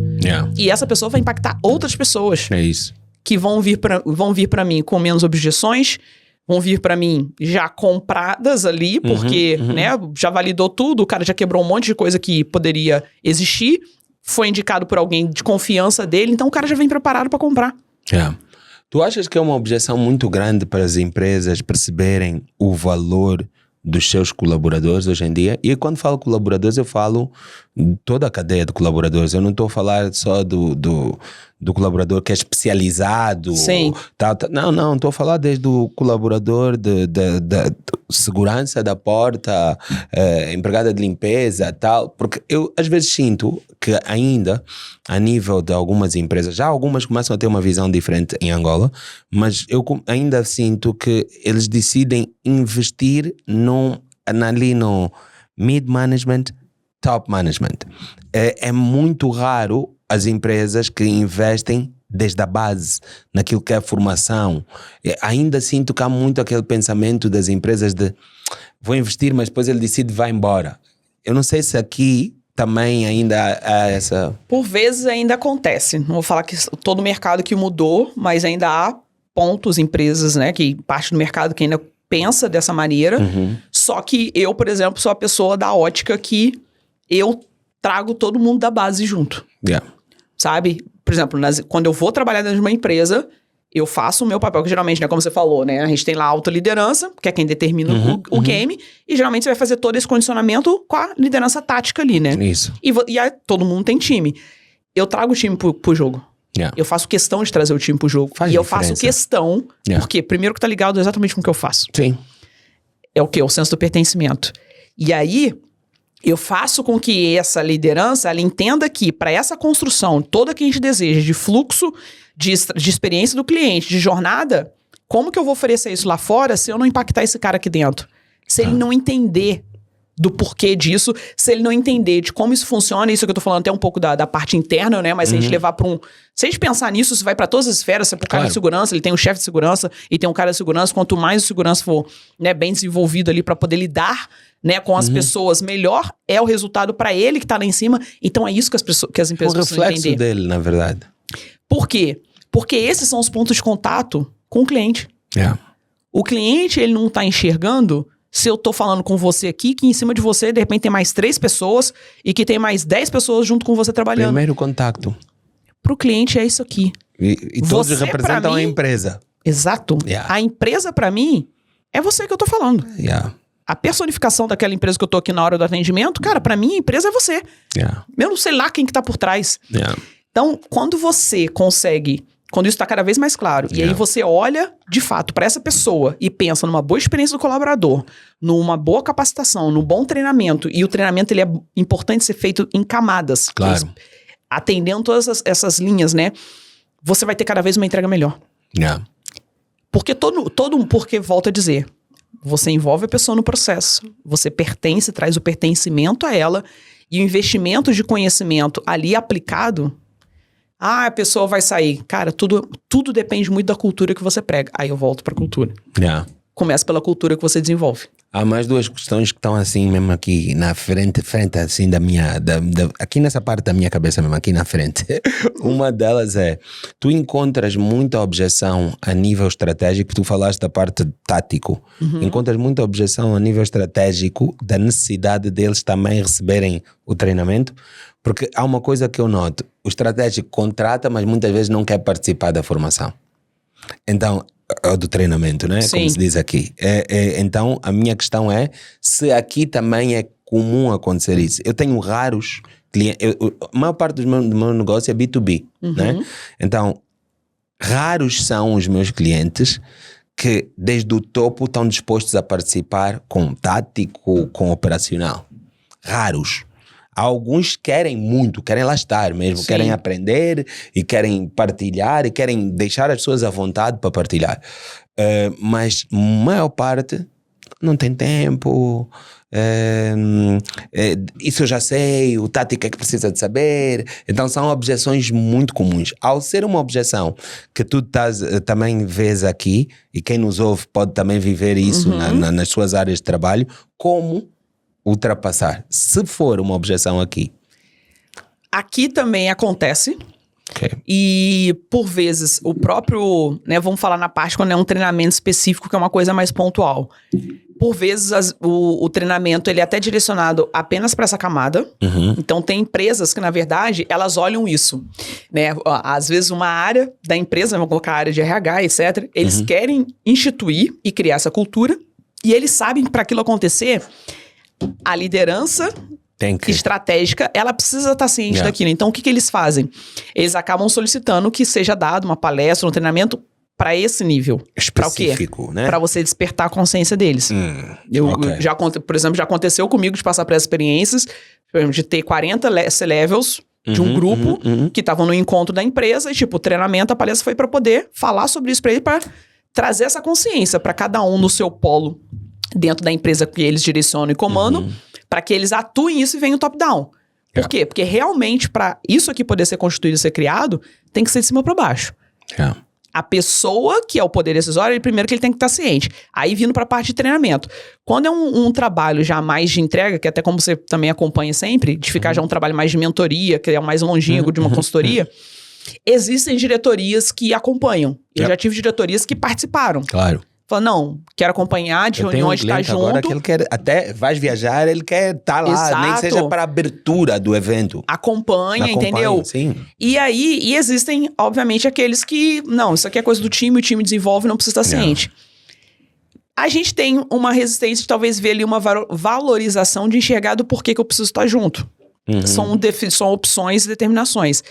E essa pessoa vai impactar outras pessoas. É isso. Que vão vir pra mim com menos objeções, vão vir pra mim já compradas ali, porque né, já validou tudo, o cara já quebrou um monte de coisa que poderia existir, foi indicado por alguém de confiança dele, então o cara já vem preparado pra comprar. Tu achas que é uma objeção muito grande para as empresas perceberem o valor dos seus colaboradores hoje em dia? E quando falo colaboradores, eu falo toda a cadeia de colaboradores. Eu não estou a falar só do colaborador que é especializado. Sim. Não. Estou a falar desde o colaborador da segurança da porta, empregada de limpeza, tal. Porque eu às vezes sinto que ainda, a nível de algumas empresas, já algumas começam a ter uma visão diferente em Angola, mas eu ainda sinto que eles decidem investir ali no mid-management, top management. É muito raro as empresas que investem desde a base, naquilo que é a formação. Ainda sinto que há muito aquele pensamento das empresas de vou investir, mas depois ele decide vai embora. Eu não sei se aqui também ainda há essa... Por vezes ainda acontece. Não vou falar que todo o mercado que mudou, mas ainda há pontos, empresas, né, que parte do mercado que ainda pensa dessa maneira. Só que eu, por exemplo, sou a pessoa da ótica que eu trago todo mundo da base junto. Sabe? Por exemplo, quando eu vou trabalhar dentro de uma empresa, eu faço o meu papel, que geralmente, né, como você falou, né, a gente tem lá a alta liderança, que é quem determina o game, e geralmente você vai fazer todo esse condicionamento com a liderança tática ali, né? Isso. E aí, todo mundo tem time. Eu trago o time pro jogo. Eu faço questão de trazer o time pro jogo. Faz e eu diferença. faço questão, porque primeiro que tá ligado exatamente com o que eu faço. Sim. É o quê? O senso do pertencimento. E aí, eu faço com que essa liderança, ela entenda que para essa construção, toda que a gente deseja, de fluxo, de experiência do cliente, de jornada, como que eu vou oferecer isso lá fora se eu não impactar esse cara aqui dentro? Se ele não entender do porquê disso, se ele não entender de como isso funciona, isso que eu tô falando até um pouco da parte interna, né? Mas se a gente levar para se a gente pensar nisso, isso vai para todas as esferas, se é pro cara de segurança, ele tem um chefe de segurança e tem um cara de segurança, quanto mais o segurança for, né, bem desenvolvido ali para poder lidar, né, com as pessoas, melhor é o resultado para ele que tá lá em cima. Então é isso que as empresas precisam entender. O reflexo dele, na verdade. Por quê? Porque esses são os pontos de contato com o cliente. O cliente, ele não tá enxergando se eu tô falando com você aqui, que em cima de você, de repente, tem mais 3 pessoas e que tem mais 10 pessoas junto com você trabalhando. Primeiro contato. Pro cliente é isso aqui. E todos Você, representam a empresa. Exato. A empresa, pra mim, é você que eu tô falando. A personificação daquela empresa que eu tô aqui na hora do atendimento, cara, pra mim a empresa é você. Eu não sei lá quem que tá por trás. Então, quando você consegue, quando isso tá cada vez mais claro, e aí você olha, de fato, pra essa pessoa e pensa numa boa experiência do colaborador, numa boa capacitação, num bom treinamento, e o treinamento ele é importante ser feito em camadas. Claro. Atendendo todas essas linhas, né? Você vai ter cada vez uma entrega melhor. Porque porque, volto a dizer, você envolve a pessoa no processo, você pertence, traz o pertencimento a ela, e o investimento de conhecimento ali aplicado, a pessoa vai sair. Cara, tudo depende muito da cultura que você prega. Aí eu volto pra cultura. Começa pela cultura que você desenvolve. Há mais 2 questões que estão assim mesmo aqui na frente assim da minha, aqui nessa parte da minha cabeça mesmo, aqui na frente. Uma delas é, tu encontras muita objeção a nível estratégico, tu falaste da parte tático, encontras muita objeção a nível estratégico da necessidade deles também receberem o treinamento, porque há uma coisa que eu noto, o estratégico contrata, mas muitas vezes não quer participar da formação. Então, do treinamento, né? Sim. Como se diz aqui. Então, a minha questão é se aqui também é comum acontecer isso. Eu tenho raros clientes, a maior parte do meu negócio é B2B, né? Então, raros são os meus clientes que desde o topo estão dispostos a participar com tático, com operacional. Raros. Alguns querem muito, querem lá estar mesmo, querem aprender e querem partilhar e querem deixar as pessoas à vontade para partilhar. Mas a maior parte não tem tempo, isso eu já sei, o tático é que precisa de saber. Então são objeções muito comuns. Ao ser uma objeção que tu também vês aqui, e quem nos ouve pode também viver isso nas suas áreas de trabalho, como ultrapassar, se for uma objeção aqui? Aqui também acontece. E, por vezes, o próprio, né, vamos falar na parte quando é um treinamento específico, que é uma coisa mais pontual. Por vezes, o treinamento ele é até direcionado apenas para essa camada. Então, tem empresas que, na verdade, elas olham isso. Né? Às vezes, uma área da empresa, vamos colocar a área de RH, etc., eles querem instituir e criar essa cultura, e eles sabem que para aquilo acontecer, a liderança estratégica, ela precisa estar ciente daquilo. Então, o que eles fazem? Eles acabam solicitando que seja dado uma palestra, um treinamento para esse nível. Específico, pra né? Para você despertar a consciência deles. Por exemplo, já aconteceu comigo de passar por essas experiências, por exemplo, de ter 40 C-levels de um grupo que estavam no encontro da empresa e, tipo, o treinamento, a palestra foi para poder falar sobre isso para ele, para trazer essa consciência para cada um no seu polo dentro da empresa que eles direcionam e comandam, para que eles atuem isso e venham top-down. Por quê? Porque realmente, para isso aqui poder ser constituído e ser criado, tem que ser de cima para baixo. A pessoa que é o poder decisório, primeiro que ele tem que estar ciente. Aí vindo para a parte de treinamento. Quando é um trabalho já mais de entrega, que até como você também acompanha sempre, de ficar já um trabalho mais de mentoria, que é o mais longínquo de uma consultoria, existem diretorias que acompanham. Eu já tive diretorias que participaram. Claro. Falou, não, quero acompanhar de reuniões, estar junto. Agora que ele quer, até vais viajar, ele quer estar lá, Exato. nem que seja para a abertura do evento. Acompanha, entendeu? Sim. E aí, existem, obviamente, aqueles que, não, isso aqui é coisa do time, o time desenvolve, não precisa estar ciente. A gente tem uma resistência de talvez ver ali uma valorização de enxergar do porquê que eu preciso estar junto. São opções e determinações.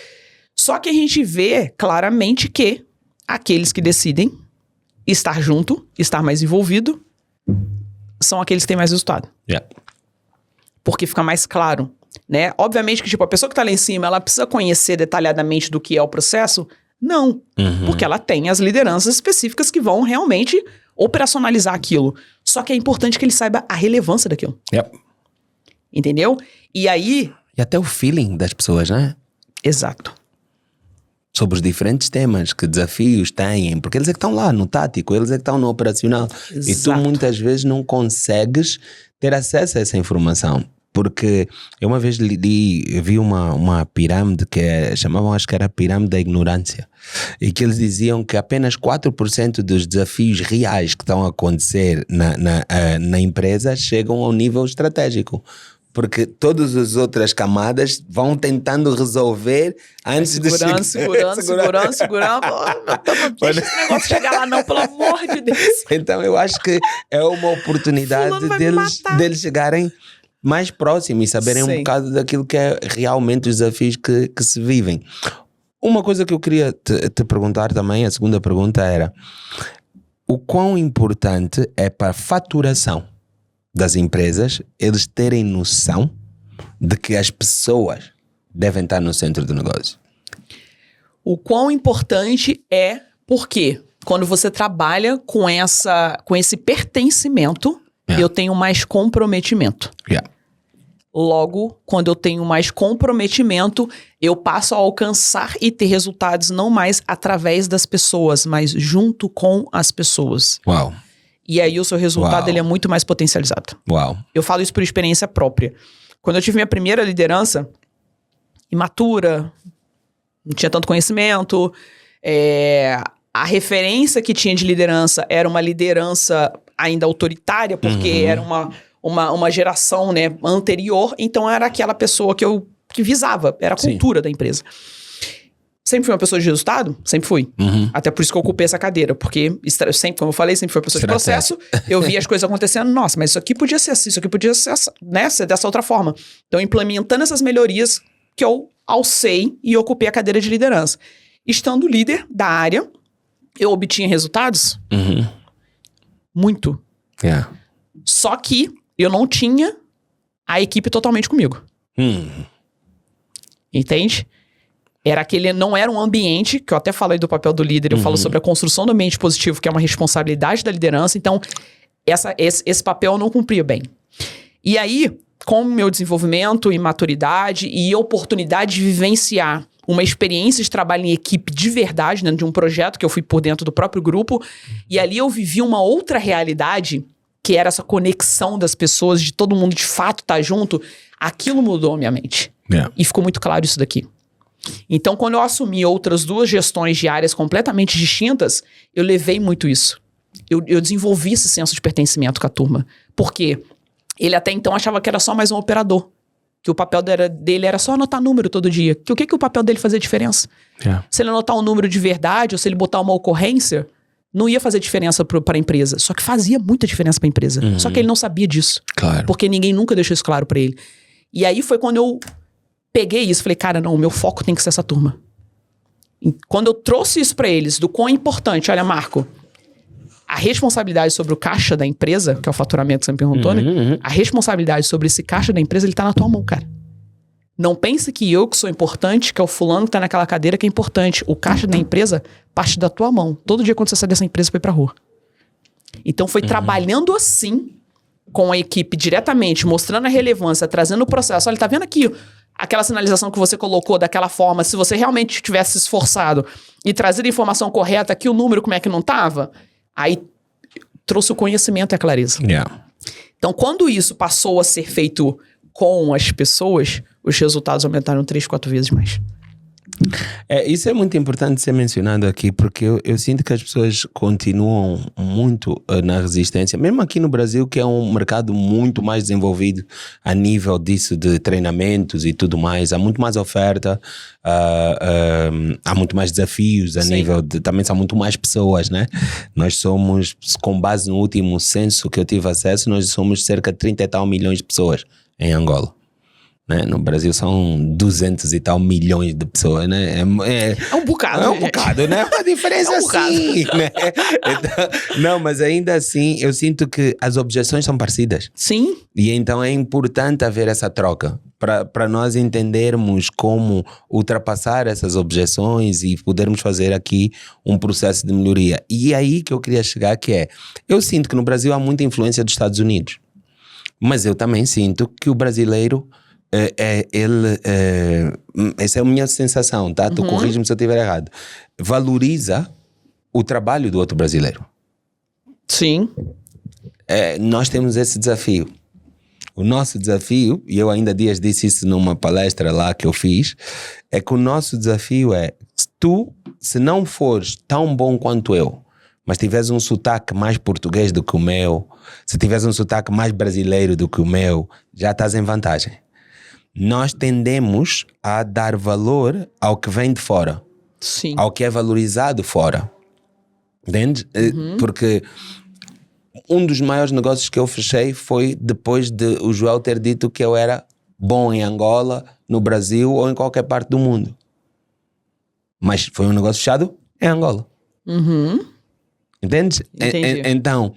Só que a gente vê claramente que aqueles que decidem estar junto, estar mais envolvido, são aqueles que têm mais resultado. Porque fica mais claro, né? Obviamente que, tipo, a pessoa que tá lá em cima, ela precisa conhecer detalhadamente do que é o processo? Não. Porque ela tem as lideranças específicas que vão realmente operacionalizar aquilo. Só que é importante que ele saiba a relevância daquilo. Entendeu? E aí... E até o feeling das pessoas, né? Exato. Sobre os diferentes temas, que desafios têm, porque eles é que estão lá no tático, eles é que estão no operacional. Exato. E tu muitas vezes não consegues ter acesso a essa informação. Porque eu uma vez vi uma pirâmide que chamavam, acho que era a pirâmide da ignorância, e que eles diziam que apenas 4% dos desafios reais que estão a acontecer na empresa chegam ao nível estratégico. Porque todas as outras camadas vão tentando resolver antes de chegar. Segurando. Não deixa esse negócio chegar lá não, pelo amor de Deus. Então eu acho que é uma oportunidade deles chegarem mais próximos e saberem um bocado daquilo que é realmente os desafios que se vivem. Uma coisa que eu queria te perguntar também, a segunda pergunta era: o quão importante é para a faturação das empresas eles terem noção de que as pessoas devem estar no centro do negócio? O quão importante é porque quando você trabalha com esse pertencimento, eu tenho mais comprometimento. Logo, quando eu tenho mais comprometimento, eu passo a alcançar e ter resultados não mais através das pessoas, mas junto com as pessoas. Uau! E aí o seu resultado ele é muito mais potencializado. Uau! Eu falo isso por experiência própria. Quando eu tive minha primeira liderança, imatura, não tinha tanto conhecimento, a referência que tinha de liderança era uma liderança ainda autoritária, porque era uma geração, né, anterior, então era aquela pessoa que visava, era a cultura da empresa. Sempre fui uma pessoa de resultado? Sempre fui. Até por isso que eu ocupei essa cadeira, porque sempre, como eu falei, sempre fui uma pessoa de processo, eu via as coisas acontecendo, nossa, mas isso aqui podia ser assim, isso aqui podia ser, né, ser dessa outra forma. Então, implementando essas melhorias que eu alcei e ocupei a cadeira de liderança. Estando líder da área, eu obtinha resultados? Muito. Só que eu não tinha a equipe totalmente comigo. Entende? Não era um ambiente, que eu até falei do papel do líder, eu falo sobre a construção do ambiente positivo, que é uma responsabilidade da liderança, então esse papel eu não cumpria bem. E aí, com o meu desenvolvimento e maturidade e oportunidade de vivenciar uma experiência de trabalho em equipe de verdade, dentro de um projeto que eu fui por dentro do próprio grupo, e ali eu vivi uma outra realidade, que era essa conexão das pessoas, de todo mundo de fato estar junto, aquilo mudou a minha mente. E ficou muito claro isso daqui. Então, quando eu assumi outras 2 gestões de áreas completamente distintas, eu levei muito isso. Eu desenvolvi esse senso de pertencimento com a turma. Por quê? Ele até então achava que era só mais um operador. Que o papel dele era só anotar número todo dia. Que o que o papel dele fazia diferença? Se ele anotar um número de verdade, ou se ele botar uma ocorrência, não ia fazer diferença para a empresa. Só que fazia muita diferença para a empresa. Só que ele não sabia disso. Claro. Porque ninguém nunca deixou isso claro para ele. E aí foi quando eu peguei isso, falei, cara, não, o meu foco tem que ser essa turma. E quando eu trouxe isso pra eles, do quão importante, olha, Marco, a responsabilidade sobre o caixa da empresa, que é o faturamento que você me perguntou, né? A responsabilidade sobre esse caixa da empresa, ele tá na tua mão, cara. Não pense que eu que sou importante, que é o fulano que tá naquela cadeira que é importante. O caixa da empresa parte da tua mão. Todo dia quando você sai dessa empresa, você foi pra rua. Então foi trabalhando assim, com a equipe diretamente, mostrando a relevância, trazendo o processo. Olha, tá vendo aqui aquela sinalização que você colocou daquela forma? Se você realmente tivesse se esforçado e trazido a informação correta, aqui o número como é que não tava? Aí trouxe o conhecimento e a clareza. Yeah. Então, quando isso passou a ser feito com as pessoas, os resultados aumentaram 3, 4 vezes mais. Isso é muito importante ser mencionado aqui, porque eu sinto que as pessoas continuam muito na resistência, mesmo aqui no Brasil, que é um mercado muito mais desenvolvido a nível disso de treinamentos e tudo mais. Há muito mais oferta, há muito mais desafios a nível de, também são muito mais pessoas, né? Nós somos, com base no último censo que eu tive acesso, nós somos cerca de 30 e tal milhões de pessoas em Angola. Né? No Brasil são 200 e tal milhões de pessoas, né? É um bocado. É um bocado, né? Uma diferença assim, né? Então, não, mas ainda assim, eu sinto que as objeções são parecidas. Sim. E então é importante haver essa troca para nós entendermos como ultrapassar essas objeções e podermos fazer aqui um processo de melhoria. E aí que eu queria chegar, que é, eu sinto que no Brasil há muita influência dos Estados Unidos, mas eu também sinto que o brasileiro essa é a minha sensação, tá? Tu corrige-me se eu estiver errado. Valoriza o trabalho do outro brasileiro. Sim. Nós temos esse desafio. O nosso desafio, e eu ainda dias disse isso numa palestra lá que eu fiz, é que o nosso desafio é, se não fores tão bom quanto eu, mas tiveres um sotaque mais português do que o meu, se tiveres um sotaque mais brasileiro do que o meu, já estás em vantagem. Nós tendemos a dar valor ao que vem de fora. Sim. Ao que é valorizado fora. Entende? Porque um dos maiores negócios que eu fechei foi depois de o Joel ter dito que eu era bom em Angola, no Brasil ou em qualquer parte do mundo. Mas foi um negócio fechado em Angola. Entende? Então,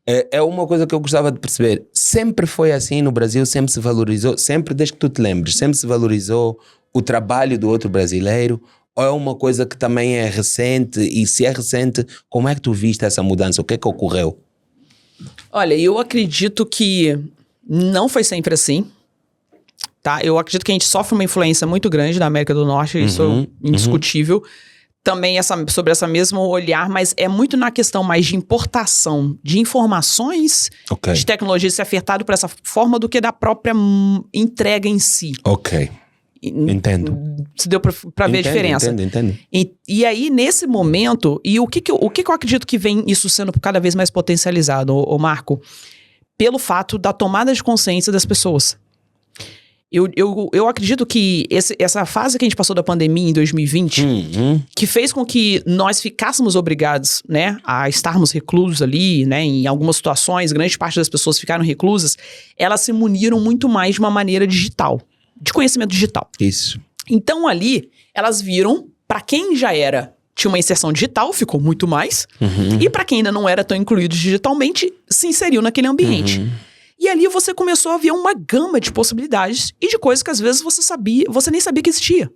é uma coisa que eu gostava de perceber. Sempre foi assim no Brasil, sempre se valorizou, sempre desde que tu te lembres, sempre se valorizou o trabalho do outro brasileiro, ou é uma coisa que também é recente? E se é recente, como é que tu viste essa mudança? O que é que ocorreu? Olha, eu acredito que não foi sempre assim, tá? Eu acredito que a gente sofre uma influência muito grande da América do Norte, isso é indiscutível. Também sobre essa mesma olhar, mas é muito na questão mais de importação de informações, de tecnologia ser afetado por essa forma do que da própria entrega em si. Ok. Entendo. Se deu pra ver a diferença. Entendo. E aí, nesse momento, e o que eu acredito que vem isso sendo cada vez mais potencializado, ô Marco? Pelo fato da tomada de consciência das pessoas. Eu acredito que essa fase que a gente passou da pandemia em 2020, que fez com que nós ficássemos obrigados, né, a estarmos reclusos ali, né, em algumas situações, grande parte das pessoas ficaram reclusas, elas se muniram muito mais de uma maneira digital, de conhecimento digital. Isso. Então ali, elas viram, para quem já tinha uma inserção digital, ficou muito mais, e para quem ainda não era tão incluído digitalmente, se inseriu naquele ambiente. E ali você começou a ver uma gama de possibilidades e de coisas que às vezes você nem sabia que existia.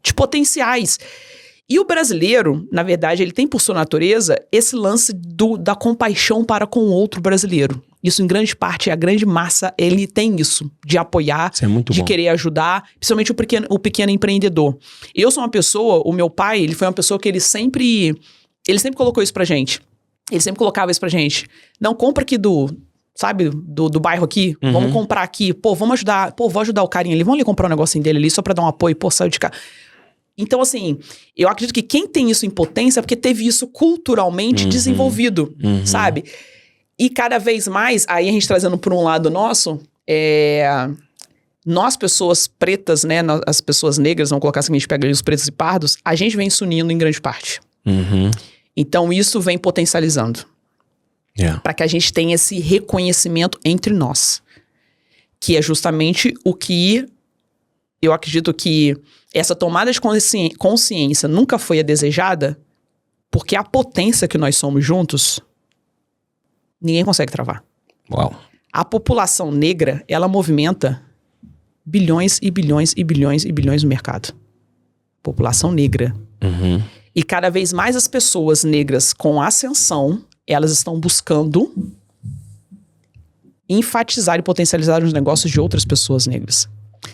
De potenciais. E o brasileiro, na verdade, ele tem por sua natureza esse lance da compaixão para com o outro brasileiro. Isso em grande parte, a grande massa, ele tem isso. De apoiar, isso é muito bom. Querer ajudar, principalmente o pequeno empreendedor. Eu sou uma pessoa, o meu pai, ele foi uma pessoa que ele sempre colocou isso pra gente. Ele sempre colocava isso pra gente. Não, compra aqui do bairro aqui, vamos comprar aqui, vamos ajudar, vou ajudar o carinha ali, vamos ali comprar um negocinho dele ali só pra dar um apoio, saiu de cá. Então, assim, eu acredito que quem tem isso em potência é porque teve isso culturalmente desenvolvido, sabe? E cada vez mais, aí a gente trazendo por um lado nosso, nós pessoas pretas, né, as pessoas negras, vamos colocar assim, a gente pega ali os pretos e pardos, a gente vem se unindo em grande parte. Então, isso vem potencializando. Para que a gente tenha esse reconhecimento entre nós. Que é justamente o que eu acredito que essa tomada de consciência nunca foi a desejada, porque a potência que nós somos juntos, ninguém consegue travar. Uau. A população negra, ela movimenta bilhões e bilhões e bilhões e bilhões no mercado. População negra. Uhum. E cada vez mais as pessoas negras com ascensão, elas estão buscando enfatizar e potencializar os negócios de outras pessoas negras.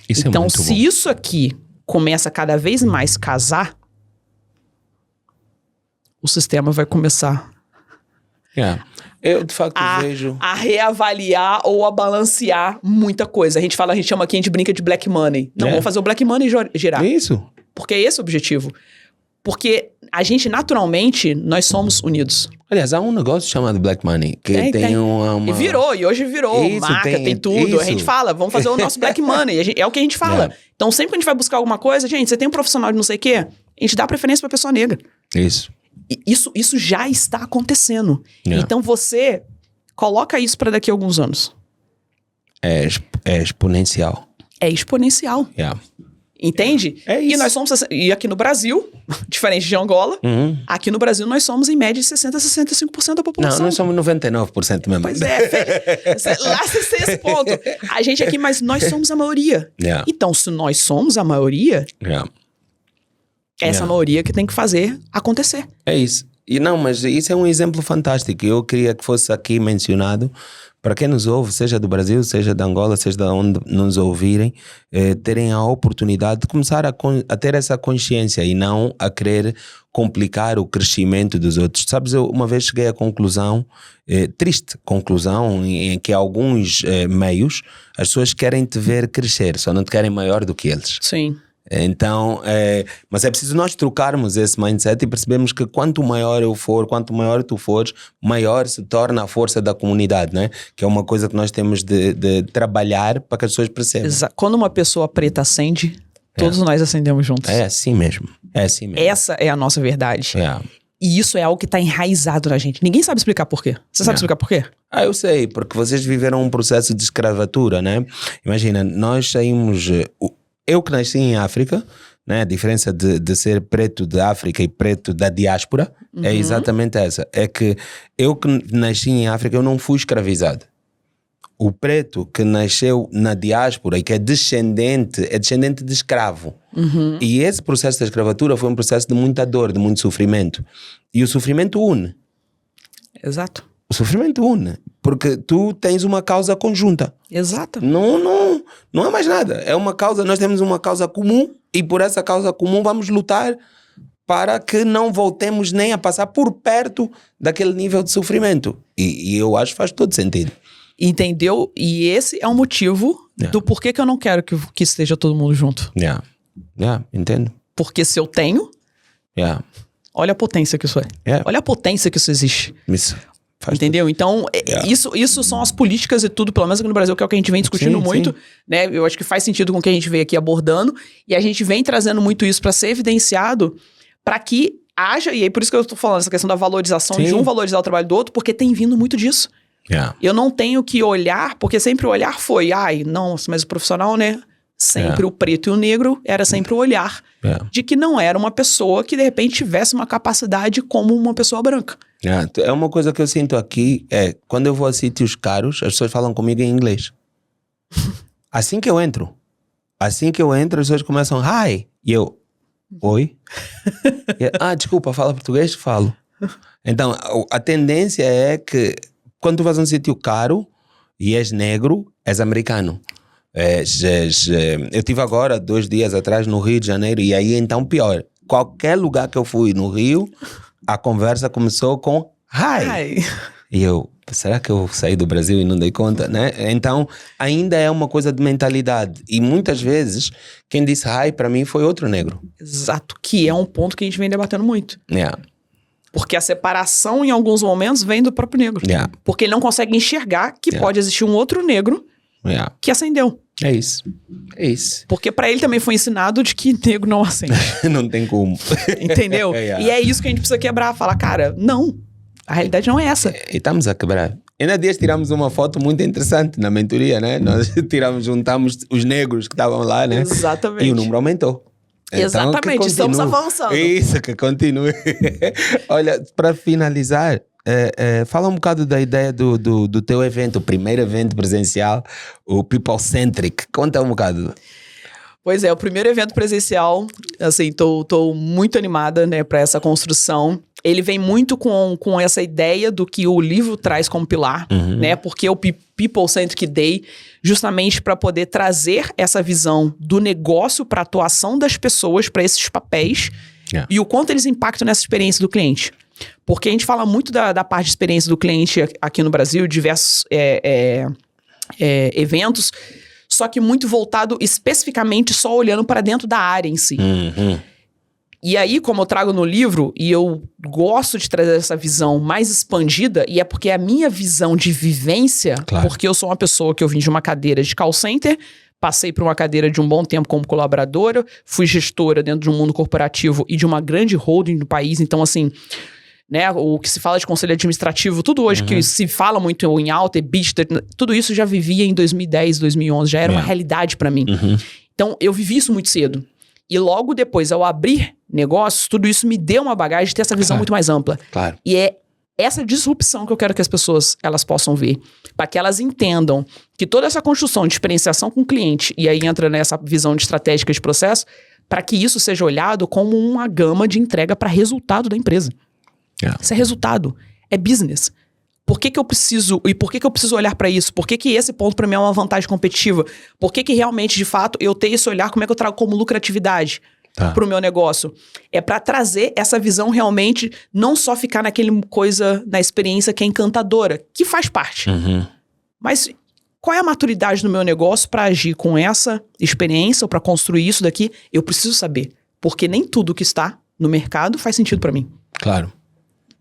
Isso então, é muito se bom. isso aqui começa a cada vez mais casar, o sistema vai começar Eu, de facto, vejo... a reavaliar ou a balancear muita coisa. A gente chama aqui, a gente brinca de black money. Não, vamos fazer o black money girar. Isso. Porque é esse o objetivo. Porque a gente, naturalmente, nós somos unidos. Aliás, há um negócio chamado Black Money, que tem uma... E hoje virou, Isso, marca, tem tudo. isso. A gente fala, vamos fazer o nosso Black Money. É o que a gente fala. Então, sempre que a gente vai buscar alguma coisa, gente, você tem um profissional de não sei o quê, a gente dá preferência pra pessoa negra. Isso. E isso já está acontecendo. Então, você coloca isso pra daqui a alguns anos. É exponencial. É exponencial. Entende? É isso. E nós somos... E aqui no Brasil, diferente de Angola, aqui no Brasil nós somos em média de 60% a 65% da população. Não, nós somos 99% mesmo. Pois lá você tem esse ponto. A gente aqui, mas nós somos a maioria. Então, se nós somos a maioria, é essa maioria que tem que fazer acontecer. É isso. E não, mas isso é um exemplo fantástico. Eu queria que fosse aqui mencionado para quem nos ouve, seja do Brasil, seja da Angola, seja de onde nos ouvirem, terem a oportunidade de começar a ter essa consciência e não a querer complicar o crescimento dos outros. Sabes, eu uma vez cheguei à conclusão, triste conclusão, em que alguns meios, as pessoas querem te ver crescer, só não te querem maior do que eles. Sim. Então, mas é preciso nós trocarmos esse mindset e percebermos que quanto maior eu for, quanto maior tu fores, maior se torna a força da comunidade, né? Que é uma coisa que nós temos de trabalhar para que as pessoas percebam. Quando uma pessoa preta acende, todos nós acendemos juntos. É assim mesmo. Essa é a nossa verdade. E isso é algo que está enraizado na gente. Ninguém sabe explicar por quê. Você sabe explicar por quê? Eu sei, porque vocês viveram um processo de escravatura, né? Imagina, nós saímos... Eu que nasci em África, né? A diferença de ser preto de África e preto da diáspora é exatamente essa. É que eu que nasci em África, eu não fui escravizado. O preto que nasceu na diáspora e que é descendente de escravo. E esse processo da escravatura foi um processo de muita dor, de muito sofrimento. E o sofrimento une. Exato. O sofrimento une, porque tu tens uma causa conjunta. Exato. Não é mais nada. É uma causa, nós temos uma causa comum e por essa causa comum vamos lutar para que não voltemos nem a passar por perto daquele nível de sofrimento. E eu acho que faz todo sentido. Entendeu? E esse é o motivo do porquê que eu não quero que esteja todo mundo junto. Entendo. Porque se eu tenho, olha a potência que isso é. Olha a potência que isso existe. Isso. Entendeu? Então, isso são as políticas e tudo, pelo menos aqui no Brasil, que é o que a gente vem discutindo muito, né? Eu acho que faz sentido com o que a gente veio aqui abordando, e a gente vem trazendo muito isso para ser evidenciado, para que haja, e aí por isso que eu tô falando essa questão da valorização, de um valorizar o trabalho do outro, porque tem vindo muito disso. Eu não tenho que olhar, porque sempre o olhar foi, não, mas o profissional, né? Sempre o preto e o negro era sempre o olhar de que não era uma pessoa que de repente tivesse uma capacidade como uma pessoa branca. É uma coisa que eu sinto aqui, quando eu vou a sítios caros, as pessoas falam comigo em inglês. Assim que eu entro, as pessoas começam, hi, e eu, oi? Desculpa, fala português? Falo. Então, a tendência é que quando tu vais a um sítio caro e és negro, és americano. Eu estive agora, 2 dias atrás, no Rio de Janeiro, e aí então pior. Qualquer lugar que eu fui no Rio, a conversa começou com hi. E eu, será que eu saí do Brasil e não dei conta, né? Então, ainda é uma coisa de mentalidade. E muitas vezes, quem disse hi para mim foi outro negro. Exato, que é um ponto que a gente vem debatendo muito. Porque a separação, em alguns momentos, vem do próprio negro. Porque ele não consegue enxergar que pode existir um outro negro que acendeu. É isso. Porque pra ele também foi ensinado de que negro não acende. Não tem como. Entendeu? E é isso que a gente precisa quebrar. Falar, cara, não. A realidade não é essa. E estamos a quebrar. Ainda dias tiramos uma foto muito interessante na mentoria, né? Nós juntamos os negros que estavam lá, né? Exatamente. E o número aumentou. Exatamente, então, estamos avançando. Isso, que continue. Olha, para finalizar, fala um bocado da ideia do teu evento, o primeiro evento presencial, o People Centric. Conta um bocado. Pois é, o primeiro evento presencial, assim, tô muito animada, né, para essa construção. Ele vem muito com essa ideia do que o livro traz como pilar, né? Porque o People Centric Day, justamente para poder trazer essa visão do negócio para a atuação das pessoas, para esses papéis, e o quanto eles impactam nessa experiência do cliente. Porque a gente fala muito da parte de experiência do cliente aqui no Brasil, diversos eventos, só que muito voltado especificamente só olhando para dentro da área em si. E aí, como eu trago no livro, e eu gosto de trazer essa visão mais expandida, e é porque é a minha visão de vivência, porque eu sou uma pessoa que eu vim de uma cadeira de call center, passei por uma cadeira de um bom tempo como colaboradora, fui gestora dentro de um mundo corporativo e de uma grande holding no país, então assim, né, o que se fala de conselho administrativo, tudo hoje que se fala muito em alta, EBITDA, tudo isso eu já vivia em 2010, 2011, já era uma realidade para mim. Então, eu vivi isso muito cedo. E logo depois, ao abrir negócios, tudo isso me deu uma bagagem de ter essa visão muito mais ampla. E é essa disrupção que eu quero que as pessoas elas possam ver. Para que elas entendam que toda essa construção de experienciação com o cliente, e aí entra nessa visão de estratégica de processo, para que isso seja olhado como uma gama de entrega para resultado da empresa. Isso é resultado, é business. Por que eu preciso, e por que eu preciso olhar para isso? Por que esse ponto para mim é uma vantagem competitiva? Por que realmente, de fato, eu tenho esse olhar, como é que eu trago como lucratividade para o meu negócio? É para trazer essa visão realmente, não só ficar naquele coisa, na experiência que é encantadora, que faz parte. Mas qual é a maturidade do meu negócio para agir com essa experiência ou para construir isso daqui? Eu preciso saber, porque nem tudo que está no mercado faz sentido para mim.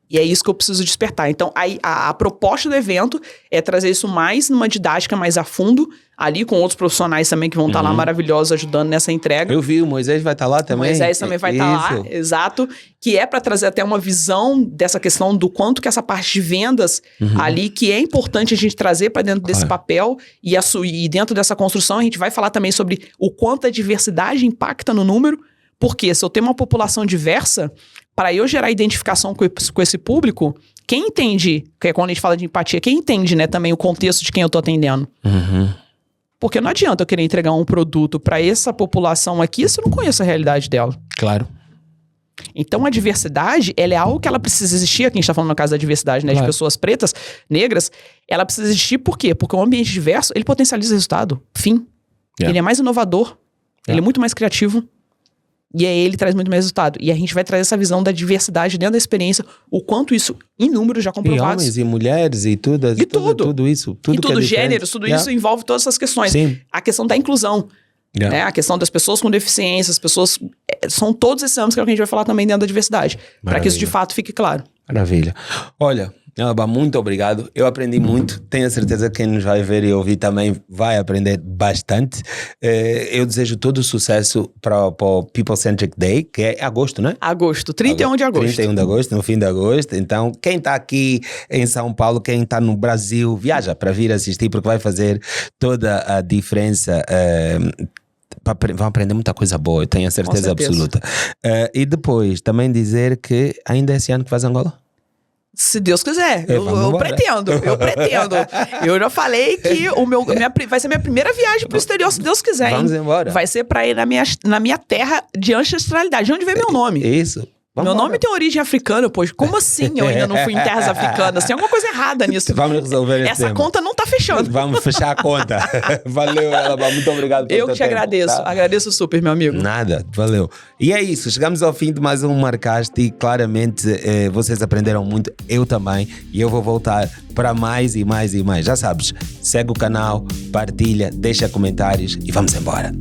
E é isso que eu preciso despertar. Então, a proposta do evento é trazer isso mais numa didática mais a fundo, ali com outros profissionais também que vão estar lá maravilhosos ajudando nessa entrega. Eu vi, o Moisés vai estar lá também. O Moisés também vai estar lá, exato. Que é para trazer até uma visão dessa questão do quanto que essa parte de vendas ali, que é importante a gente trazer para dentro desse papel e dentro dessa construção a gente vai falar também sobre o quanto a diversidade impacta no número. Porque se eu tenho uma população diversa, para eu gerar identificação com esse público, quem entende, que é quando a gente fala de empatia, quem entende, né, também o contexto de quem eu tô atendendo. Porque não adianta eu querer entregar um produto para essa população aqui se eu não conheço a realidade dela. Então a diversidade, ela é algo que ela precisa existir, aqui a gente tá falando no caso da diversidade, né, de pessoas pretas, negras, ela precisa existir por quê? Porque um ambiente diverso, ele potencializa o resultado. Fim. Ele é mais inovador, ele é muito mais criativo. E aí ele traz muito mais resultado. E a gente vai trazer essa visão da diversidade dentro da experiência, o quanto isso, em números já comprovados. E homens, e mulheres, e tudo. E tudo isso. Tudo gêneros, tudo isso envolve todas essas questões. A questão da inclusão, né? A questão das pessoas com deficiência, as pessoas... São todos esses âmbitos que a gente vai falar também dentro da diversidade. Para que isso de fato fique claro. Maravilha. Olha, Elba, muito obrigado. Eu aprendi muito. Tenho certeza que quem nos vai ver e ouvir também vai aprender bastante. Eu desejo todo o sucesso para o People Centric Day, que é agosto, né? Agosto, 31 de agosto. 31 de agosto, no fim de agosto. Então, quem está aqui em São Paulo, quem está no Brasil, viaja para vir assistir, porque vai fazer toda a diferença. Vão aprender muita coisa boa, eu tenho a certeza absoluta. E depois, também dizer que ainda é esse ano que faz Angola? Se Deus quiser, eu pretendo. Eu já falei que vai ser minha primeira viagem pro exterior, se Deus quiser. Vamos embora. Vai ser pra ir na minha terra de ancestralidade, de onde vem meu nome. Isso. Meu nome tem origem africana, pois como assim eu ainda não fui em terras africanas? Tem alguma coisa errada nisso. Vamos resolver esse tema. Essa conta não tá fechando. Vamos fechar a conta. Valeu, Elba, muito obrigado pelo Eu que te agradeço. Tá? Agradeço super, meu amigo. Nada, valeu. E é isso, chegamos ao fim de mais um Marcaste e claramente vocês aprenderam muito, eu também, e eu vou voltar para mais e mais e mais. Já sabes, segue o canal, partilha, deixa comentários e vamos embora.